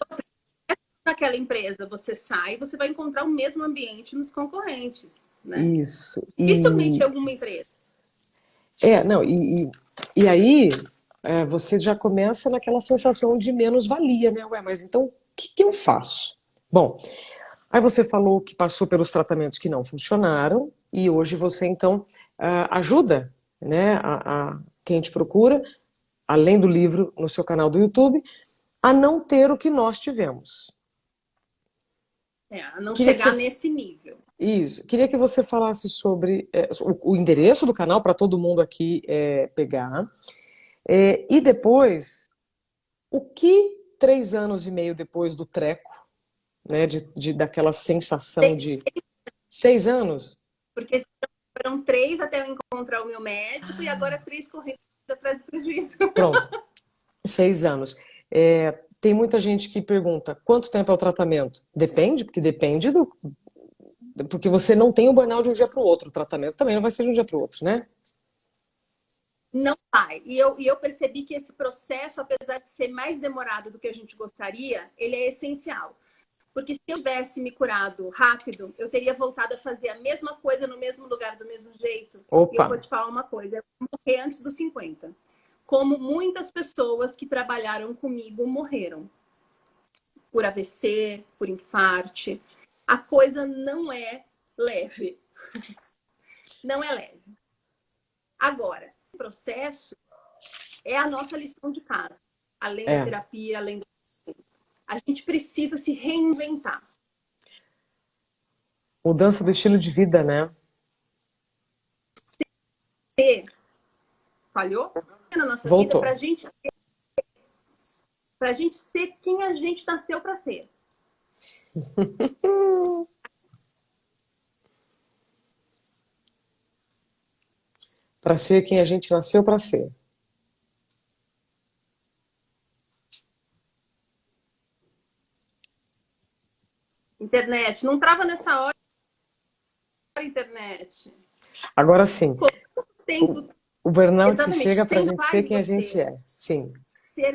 naquela empresa você sai, você vai encontrar o mesmo ambiente nos concorrentes, né? Isso. Dificilmente é alguma empresa. Não, e aí você já começa naquela sensação de menos-valia, né? Ué, mas então o que eu faço? Bom, aí você falou que passou pelos tratamentos que não funcionaram e hoje você então ajuda, né, a quem te procura, além do livro no seu canal do YouTube, a não ter o que nós tivemos. A não Queria que chegar você nesse nível. Isso. Queria que você falasse sobre o endereço do canal para todo mundo aqui pegar. E depois, o que 3 anos e meio depois do treco, né, daquela sensação de 6 anos? Porque foram 3 até eu encontrar o meu médico e agora 3 correndo atrás do prejuízo. Pronto, 6 anos. Tem muita gente que pergunta quanto tempo é o tratamento? Depende, porque depende do. Porque você não tem o burnout de um dia para o outro. O tratamento também não vai ser de um dia para o outro, né? Não vai. E eu percebi que esse processo, apesar de ser mais demorado do que a gente gostaria, ele é essencial. Porque se eu tivesse me curado rápido, eu teria voltado a fazer a mesma coisa no mesmo lugar, do mesmo jeito. E eu Opa! vou te falar uma coisa, eu morri antes dos 50. Como muitas pessoas que trabalharam comigo morreram. Por AVC, por infarte. A coisa não é leve. Não é leve. Agora, o processo é a nossa lição de casa. Além da É. terapia, além do... A gente precisa se reinventar. Mudança do estilo de vida, né? Ser falhou na nossa vida Voltou. pra gente ser quem a gente nasceu para ser. Para ser quem a gente nasceu para ser. Internet, não trava nessa hora, internet. Agora sim, Quanto tempo o burnout exatamente chega para a sendo gente ser faz quem a você gente é. Sim. ser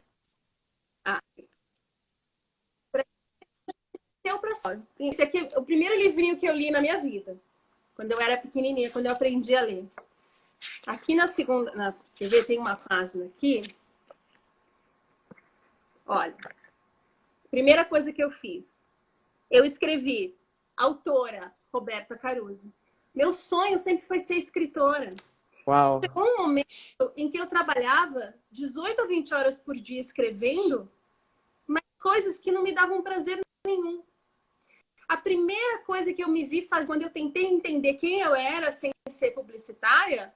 seu processo. Esse aqui é o primeiro livrinho que eu li na minha vida, quando eu era pequenininha, quando eu aprendi a ler. Aqui na segunda, quer ver, tem uma página aqui. Olha, primeira coisa que eu fiz, eu escrevi autora Roberta Caruso. Meu sonho sempre foi ser escritora. Uau. Chegou um momento em que eu trabalhava 18 a 20 horas por dia escrevendo, mas coisas que não me davam prazer nenhum. A primeira coisa que eu me vi fazer quando eu tentei entender quem eu era sem ser publicitária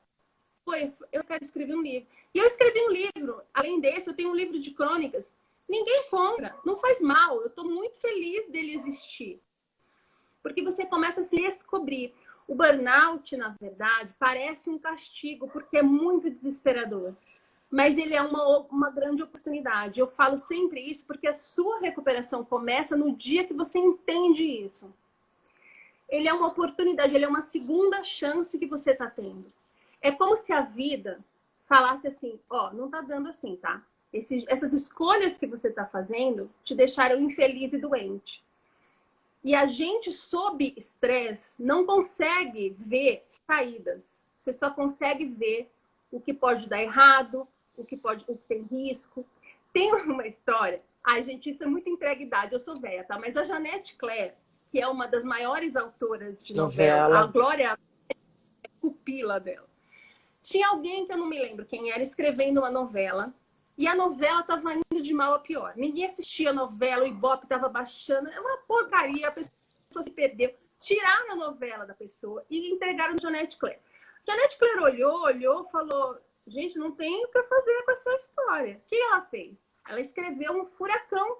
foi: eu quero escrever um livro. E eu escrevi um livro. Além desse, eu tenho um livro de crônicas. Ninguém compra, não faz mal. Eu estou muito feliz dele existir. Porque você começa a se descobrir. O burnout, na verdade, parece um castigo, porque é muito desesperador. Mas ele é uma grande oportunidade. Eu falo sempre isso porque a sua recuperação começa no dia que você entende isso. Ele é uma oportunidade, ele é uma segunda chance que você está tendo. É como se a vida falasse assim: ó, não tá dando assim, tá? Essas escolhas que você está fazendo te deixaram infeliz e doente. E a gente, sob estresse, não consegue ver saídas. Você só consegue ver o que pode dar errado, o que tem risco. Tem uma história... Ai, gente, isso é muita entreguidade. Eu sou velha, tá? Mas a Janete Claire, que é uma das maiores autoras de novela, a Glória é pupila dela. Tinha alguém que eu não me lembro quem era, escrevendo uma novela. E a novela estava indo de mal a pior. Ninguém assistia a novela, o Ibope estava baixando. É uma porcaria, a pessoa se perdeu. Tiraram a novela da pessoa e entregaram a Janete Claire. Janet Claire olhou, falou, gente, não tem o que fazer com essa história. O que ela fez? Ela escreveu um furacão.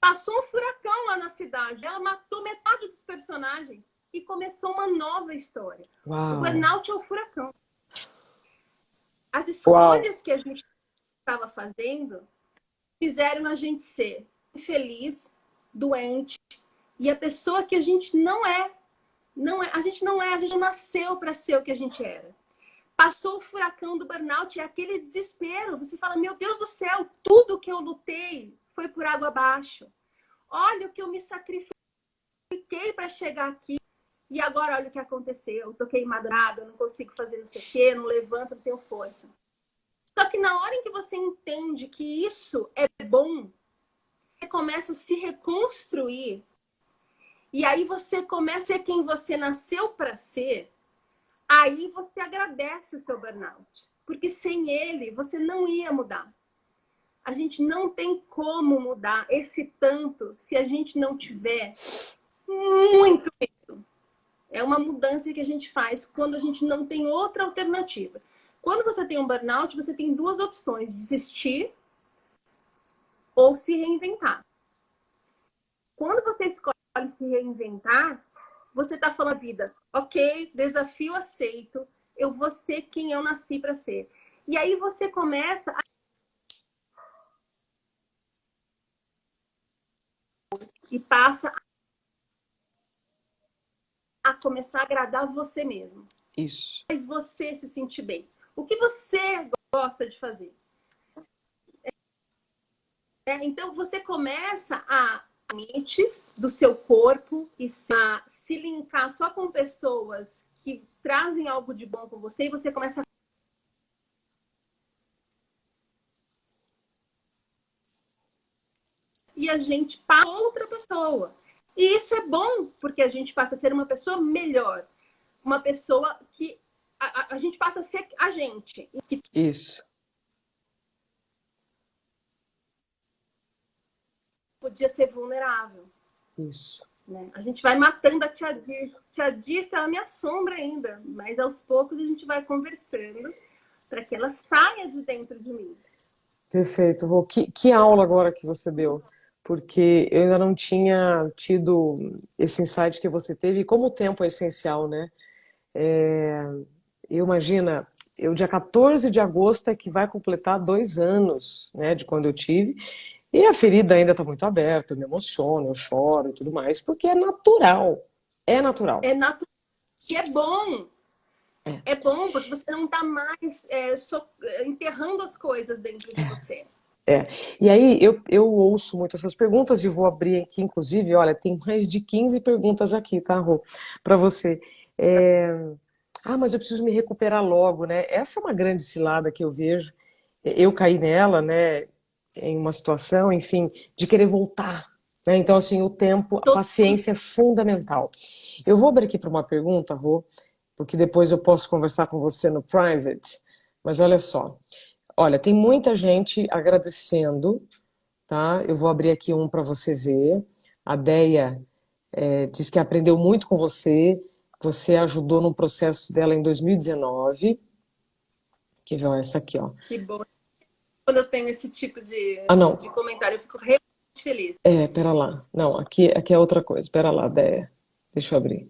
Passou um furacão lá na cidade. Ela matou metade dos personagens e começou uma nova história. Uau. O burnout é o furacão. As escolhas que a gente estava fazendo fizeram a gente ser infeliz, doente e a pessoa que a gente não é. A gente não nasceu para ser o que a gente era. Passou o furacão do burnout, é aquele desespero. Você fala, meu Deus do céu, tudo que eu lutei foi por água abaixo. Olha o que eu me sacrifiquei para chegar aqui. E agora olha o que aconteceu. Eu tô queimada, eu não consigo fazer não sei o quê, não levanto, não tenho força. Só que na hora em que você entende que isso é bom, você começa a se reconstruir. E aí você começa a ser quem você nasceu para ser. Aí você agradece o seu burnout. Porque sem ele, você não ia mudar. A gente não tem como mudar esse tanto se a gente não tiver muito medo. É uma mudança que a gente faz quando a gente não tem outra alternativa. Quando você tem um burnout, você tem duas opções: desistir ou se reinventar. Quando você escolhe se reinventar, você está falando a vida, ok, desafio aceito, eu vou ser quem eu nasci para ser. E aí você começa e passa a começar a agradar você mesmo. Isso. Faz você se sentir bem. O que você gosta de fazer? Então você começa a limites do seu corpo e a se linkar só com pessoas que trazem algo de bom com você e você começa a... E a gente passa a outra pessoa. E isso é bom, porque a gente passa a ser uma pessoa melhor. Uma pessoa que... A gente passa a ser a gente. Isso. Podia ser vulnerável. Isso. Né? A gente vai matando a tia Dirce. Tia Dirce, ela me assombra ainda. Mas aos poucos a gente vai conversando para que ela saia de dentro de mim. Perfeito, Rô. Que aula agora que você deu, porque eu ainda não tinha tido esse insight que você teve, e como o tempo é essencial, né? Eu imagina, dia 14 de agosto é que vai completar 2 anos, né, de quando eu tive, e a ferida ainda está muito aberta, eu me emociono, eu choro e tudo mais, porque é natural, é natural. É natural. E é bom. É bom, porque você não está mais enterrando as coisas dentro de você. E aí eu ouço muito essas perguntas e vou abrir aqui, inclusive, olha, tem mais de 15 perguntas aqui, tá, Rô, para você. Mas eu preciso me recuperar logo, né? Essa é uma grande cilada que eu vejo. Eu caí nela, né, em uma situação, enfim, de querer voltar, né? Então, assim, o tempo, a paciência é fundamental. Eu vou abrir aqui para uma pergunta, Rô, porque depois eu posso conversar com você no private, mas olha só. Olha, tem muita gente agradecendo, tá? Eu vou abrir aqui um para você ver. A Deia diz que aprendeu muito com você, você ajudou num processo dela em 2019. Quer ver, ó, essa aqui, ó. Que bom. Quando eu tenho esse tipo de Não. de comentário, eu fico realmente feliz. Pera lá. Não, aqui é outra coisa. Pera lá, Deia. Deixa eu abrir.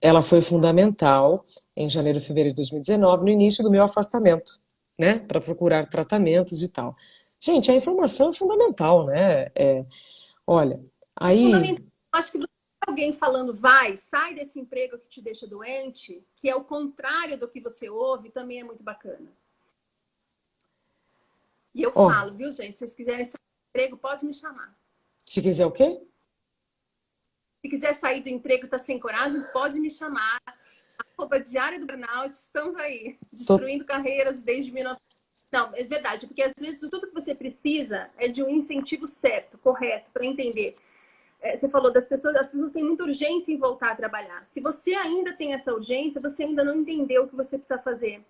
Ela foi fundamental em janeiro e fevereiro de 2019, no início do meu afastamento, né? Para procurar tratamentos e tal. Gente, a informação é fundamental, né? Olha, aí. Fundamental. Acho que alguém falando, sai desse emprego que te deixa doente, que é o contrário do que você ouve, também é muito bacana. E eu falo, viu, gente? Se vocês quiserem sair do emprego, pode me chamar. Se quiser o quê? Se quiser sair do emprego e tá sem coragem, pode me chamar. Diário do Burnout, estamos aí, destruindo carreiras desde 19... Não, é verdade, porque às vezes tudo que você precisa é de um incentivo certo, correto, para entender. Você falou das pessoas, as pessoas têm muita urgência em voltar a trabalhar. Se você ainda tem essa urgência, você ainda não entendeu o que você precisa fazer.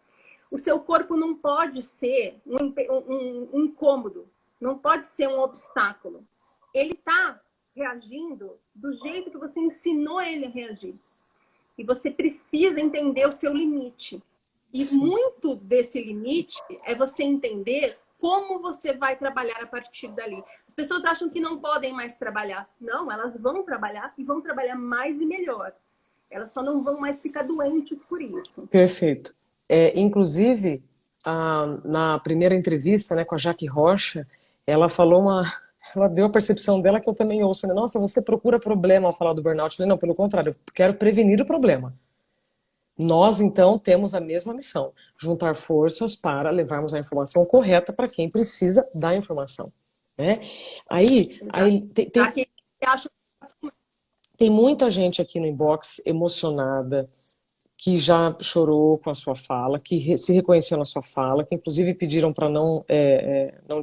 O seu corpo não pode ser um incômodo, não pode ser um obstáculo. Ele está reagindo do jeito que você ensinou ele a reagir. E você precisa entender o seu limite. E muito desse limite é você entender como você vai trabalhar a partir dali. As pessoas acham que não podem mais trabalhar. Não, elas vão trabalhar e vão trabalhar mais e melhor. Elas só não vão mais ficar doentes por isso. Perfeito. Inclusive, na primeira entrevista, né, com a Jaque Rocha, ela falou ela deu a percepção dela que eu também ouço, né? Nossa, você procura problema ao falar do burnout. Eu falei, não, pelo contrário, eu quero prevenir o problema. Nós, então, temos a mesma missão, juntar forças para levarmos a informação correta para quem precisa da informação, né? Aí tem muita gente aqui no inbox emocionada, que já chorou com a sua fala, que se reconheceu na sua fala, que inclusive pediram para não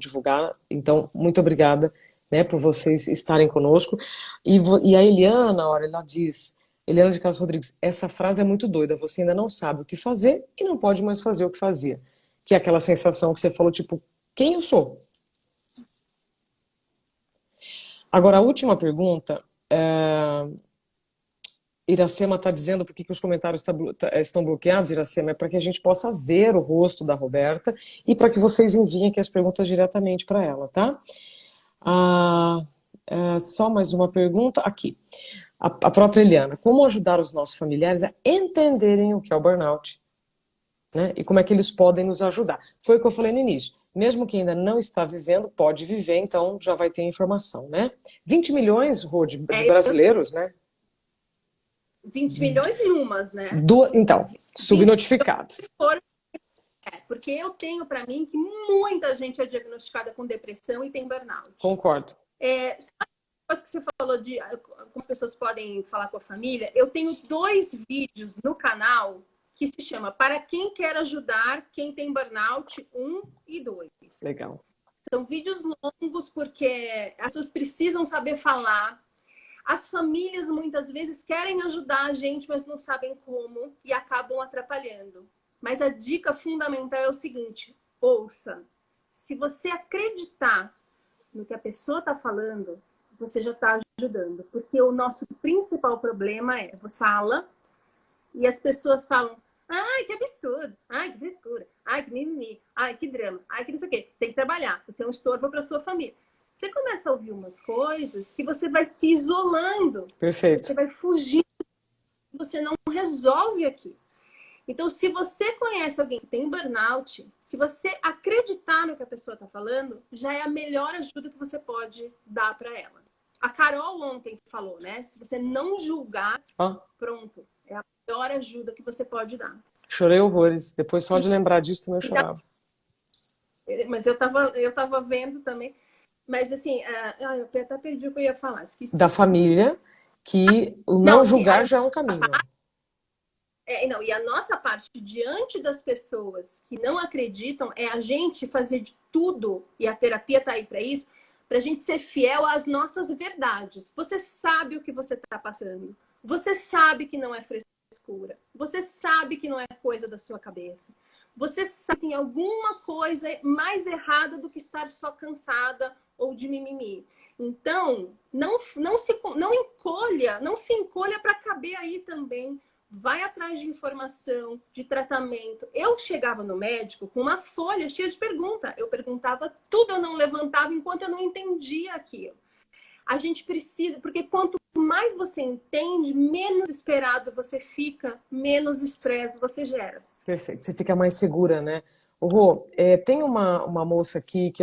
divulgar. Então, muito obrigada, né, por vocês estarem conosco. E a Eliana, olha, ela diz, Eliana de Castro Rodrigues, essa frase é muito doida, você ainda não sabe o que fazer e não pode mais fazer o que fazia. Que é aquela sensação que você falou, tipo, quem eu sou? Agora, a última pergunta, Iracema está dizendo por que os comentários estão bloqueados, Iracema, é para que a gente possa ver o rosto da Roberta e para que vocês enviem aqui as perguntas diretamente para ela, tá? Só mais uma pergunta aqui. A própria Eliana, como ajudar os nossos familiares a entenderem o que é o burnout? Né? E como é que eles podem nos ajudar? Foi o que eu falei no início. Mesmo quem ainda não está vivendo, pode viver, então já vai ter informação, né? 20 milhões, Rô, de brasileiros, né? 20 milhões e umas, né? Então, subnotificado. Porque eu tenho para mim que muita gente é diagnosticada com depressão e tem burnout. Concordo. Depois que você falou de como as pessoas podem falar com a família, eu tenho 2 vídeos no canal que se chama Para Quem Quer Ajudar Quem Tem Burnout 1 e 2. Legal. São vídeos longos porque as pessoas precisam saber falar. As famílias muitas vezes querem ajudar a gente, mas não sabem como e acabam atrapalhando. Mas a dica fundamental é o seguinte: ouça. Se você acreditar no que a pessoa está falando, você já está ajudando. Porque o nosso principal problema é, você fala e as pessoas falam, ai, que absurdo, ai, que frescura, ai, que mimimi, ai, que drama, ai, que não sei o quê. Tem que trabalhar, você é um estorvo para sua família. Você começa a ouvir umas coisas que você vai se isolando. Perfeito. Você vai fugindo, você não resolve aqui. Então, se você conhece alguém que tem burnout, se você acreditar no que a pessoa está falando, já é a melhor ajuda que você pode dar para ela. A Carol ontem falou, né? Se você não julgar, pronto. É a melhor ajuda que você pode dar. Chorei horrores. Depois só de lembrar disso também eu chorava. Mas eu tava vendo também. Mas assim, eu até perdi o que eu ia falar. Esqueci. Da família, que o não julgar já é um caminho. E a nossa parte diante das pessoas que não acreditam é a gente fazer de tudo, e a terapia tá aí para isso, para a gente ser fiel às nossas verdades. Você sabe o que você está passando. Você sabe que não é frescura. Você sabe que não é coisa da sua cabeça. Você sabe que tem alguma coisa mais errada do que estar só cansada ou de mimimi. Então, não se encolha para caber aí também. Vai atrás de informação, de tratamento. Eu chegava no médico com uma folha cheia de perguntas. Eu perguntava tudo, eu não levantava enquanto eu não entendia aquilo. A gente precisa, porque quanto mais você entende, menos esperado você fica, menos estresse você gera. Perfeito, você fica mais segura, né? Rô, tem uma moça aqui que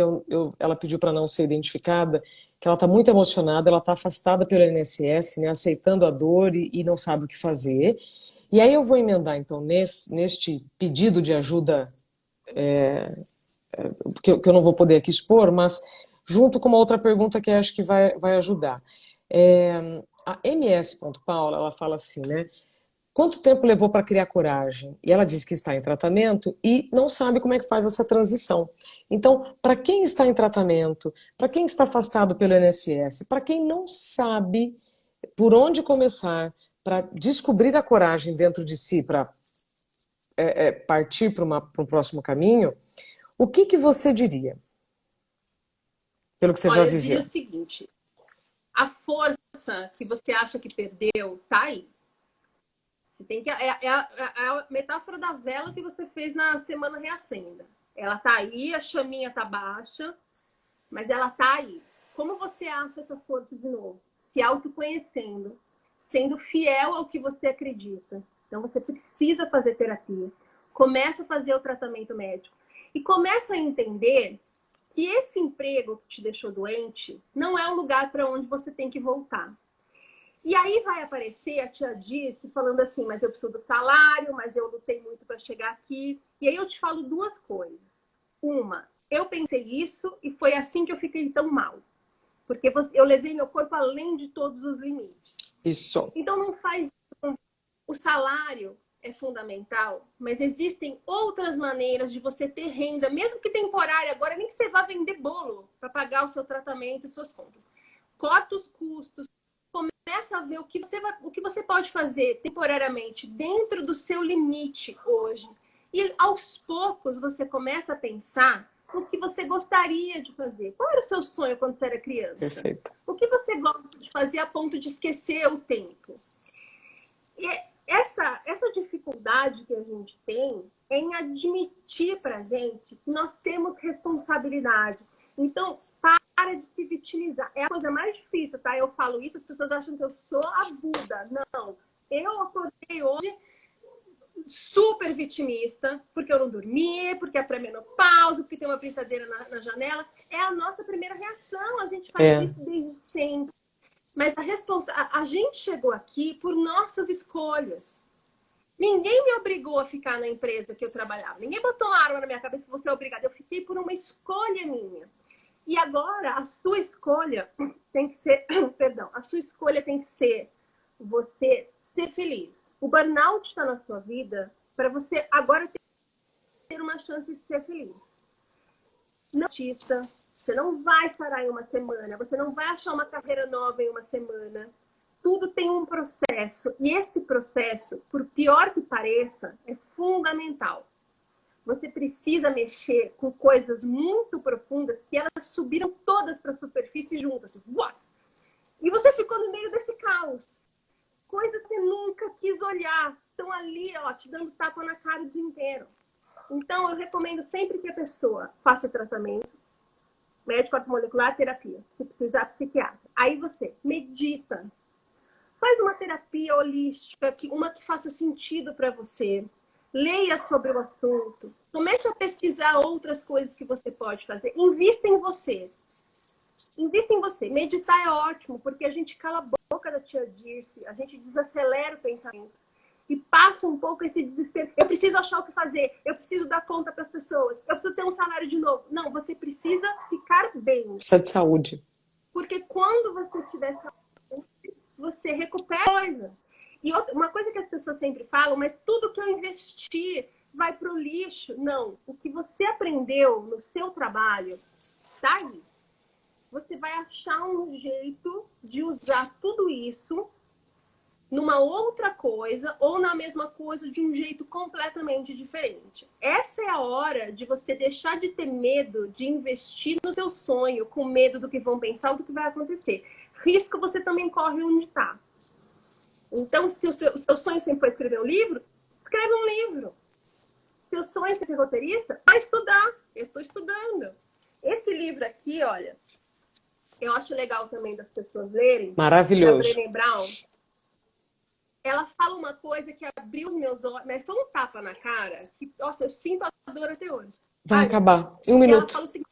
ela pediu para não ser identificada, que ela está muito emocionada, ela está afastada pelo INSS, né, aceitando a dor e não sabe o que fazer. E aí eu vou emendar, então, neste pedido de ajuda, que eu não vou poder aqui expor, mas junto com uma outra pergunta que eu acho que vai ajudar. A MS.Paula, ela fala assim, né? Quanto tempo levou para criar coragem? E ela diz que está em tratamento e não sabe como é que faz essa transição. Então, para quem está em tratamento, para quem está afastado pelo INSS, para quem não sabe por onde começar para descobrir a coragem dentro de si, para partir para um próximo caminho, o que você diria? Pelo que você já viveu. Eu diria o seguinte, a força que você acha que perdeu, tá aí. Tem que, é a metáfora da vela que você fez na semana reacenda. Ela tá aí, a chaminha tá baixa, mas ela tá aí. Como você acha essa força de novo? Se autoconhecendo, sendo fiel ao que você acredita. Então você precisa fazer terapia. Começa a fazer o tratamento médico. E começa a entender que esse emprego que te deixou doente não é um lugar para onde você tem que voltar. E aí vai aparecer a tia Dirce falando assim, mas eu preciso do salário, mas eu lutei muito para chegar aqui. E aí eu te falo duas coisas. Uma, eu pensei isso e foi assim que eu fiquei tão mal. Porque eu levei meu corpo além de todos os limites. Isso. Então não faz... O salário é fundamental, mas existem outras maneiras de você ter renda, mesmo que temporária agora, nem que você vá vender bolo para pagar o seu tratamento e suas contas. Corta os custos, começa a ver o que você pode fazer temporariamente dentro do seu limite hoje. E aos poucos você começa a pensar no que você gostaria de fazer. Qual era o seu sonho quando você era criança? Perfeito. O que você gosta de fazer a ponto de esquecer o tempo? E essa dificuldade que a gente tem é em admitir pra gente que nós temos responsabilidade. Então, para de se vitimizar. É a coisa mais difícil, tá? Eu falo isso, as pessoas acham que eu sou a Buda. Não. Eu acordei hoje super vitimista, porque eu não dormi, porque é pré-menopausa, porque tem uma brincadeira na janela. É a nossa primeira reação. A gente faz isso desde sempre. Mas a gente chegou aqui por nossas escolhas. Ninguém me obrigou a ficar na empresa que eu trabalhava. Ninguém botou uma arma na minha cabeça e você é obrigada. Eu fiquei por uma escolha minha. E agora a sua escolha tem que ser, perdão, a sua escolha tem que ser você ser feliz. O burnout está na sua vida para você agora ter uma chance de ser feliz. Não artista, você não vai parar em uma semana, você não vai achar uma carreira nova em uma semana. Tudo tem um processo. E esse processo, por pior que pareça, é fundamental. Você precisa mexer com coisas muito profundas que elas subiram todas para a superfície juntas. E você ficou no meio desse caos. Coisas que você nunca quis olhar. Estão ali, ó, te dando tapa na cara o dia inteiro. Então, eu recomendo sempre que a pessoa faça o tratamento, médico ortomolecular, terapia. Se precisar, psiquiatra. Aí você medita. Faz uma terapia holística, uma que faça sentido para você. Leia sobre o assunto. Comece a pesquisar outras coisas que você pode fazer. Invista em você. Invista em você. Meditar é ótimo, porque a gente cala a boca da tia Dirce, a gente desacelera o pensamento. E passa um pouco esse desespero. Eu preciso achar o que fazer. Eu preciso dar conta para as pessoas. Eu preciso ter um salário de novo. Não, você precisa ficar bem. Precisa de saúde. Porque quando você tiver saúde, você recupera coisa. E uma coisa que as pessoas sempre falam, mas tudo que eu investi vai pro lixo. Não. O que você aprendeu no seu trabalho, tá aí. Você vai achar um jeito de usar tudo isso numa outra coisa ou na mesma coisa de um jeito completamente diferente. Essa é a hora de você deixar de ter medo de investir no seu sonho, com medo do que vão pensar ou do que vai acontecer. Risco você também corre onde está. Então, se o seu sonho sempre foi escrever um livro, escreve um livro. Seu sonho é ser roteirista, vai estudar. Eu estou estudando. Esse livro aqui, olha, eu acho legal também das pessoas lerem. Maravilhoso. Da Brené Brown. Ela fala uma coisa que abriu os meus olhos, mas foi um tapa na cara, que, nossa, eu sinto a dor até hoje. Vai acabar. Em um minuto. Ela fala assim,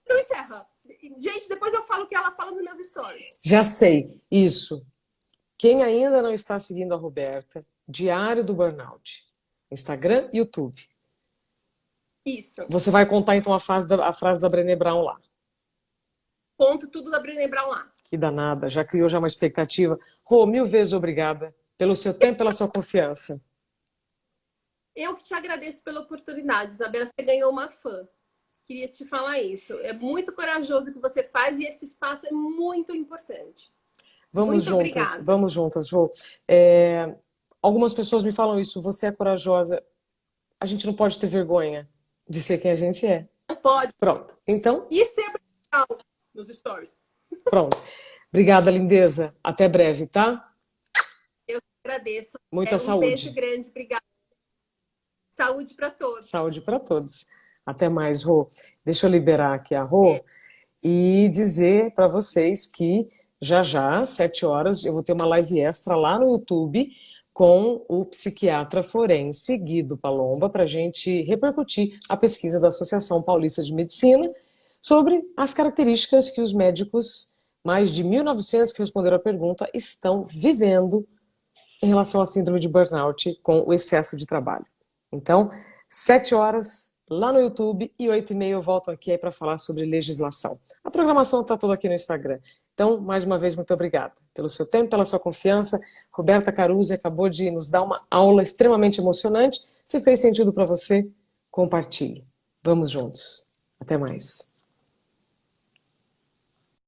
então encerra. Gente, depois eu falo o que ela fala no meu story. Já sei. Isso. Quem ainda não está seguindo a Roberta, Diário do Burnout. Instagram e YouTube. Isso. Você vai contar então a frase da Brené Brown lá. Conto tudo da Brené Brown lá. Que danada, já criou já uma expectativa. Rô, 1000 vezes obrigada pelo seu tempo e pela sua confiança. Eu que te agradeço pela oportunidade, Isabela. Você ganhou uma fã. Queria te falar isso. É muito corajoso o que você faz e esse espaço é muito importante. Vamos muito juntas, obrigada. vamos juntas, Rô. Algumas pessoas me falam isso, você é corajosa. A gente não pode ter vergonha de ser quem a gente é. Não pode. Pronto. Então. Isso é legal nos stories. Pronto. Obrigada, lindeza. Até breve, tá? Agradeço. Muita Um saúde. beijo grande, obrigada. Saúde para todos. Saúde para todos. Até mais, Rô. Deixa eu liberar aqui a Rô É. e dizer para vocês que já já, às 7 horas, eu vou ter uma live extra lá no YouTube com o psiquiatra forense Guido Palomba para a gente repercutir a pesquisa da Associação Paulista de Medicina sobre as características que os médicos, mais de 1.900 que responderam a pergunta, estão vivendo em relação à síndrome de burnout com o excesso de trabalho. Então, 7 horas lá no YouTube e 8h30 eu volto aqui para falar sobre legislação. A programação está toda aqui no Instagram. Então, mais uma vez, muito obrigada pelo seu tempo, pela sua confiança. Roberta Caruso acabou de nos dar uma aula extremamente emocionante. Se fez sentido para você, compartilhe. Vamos juntos. Até mais.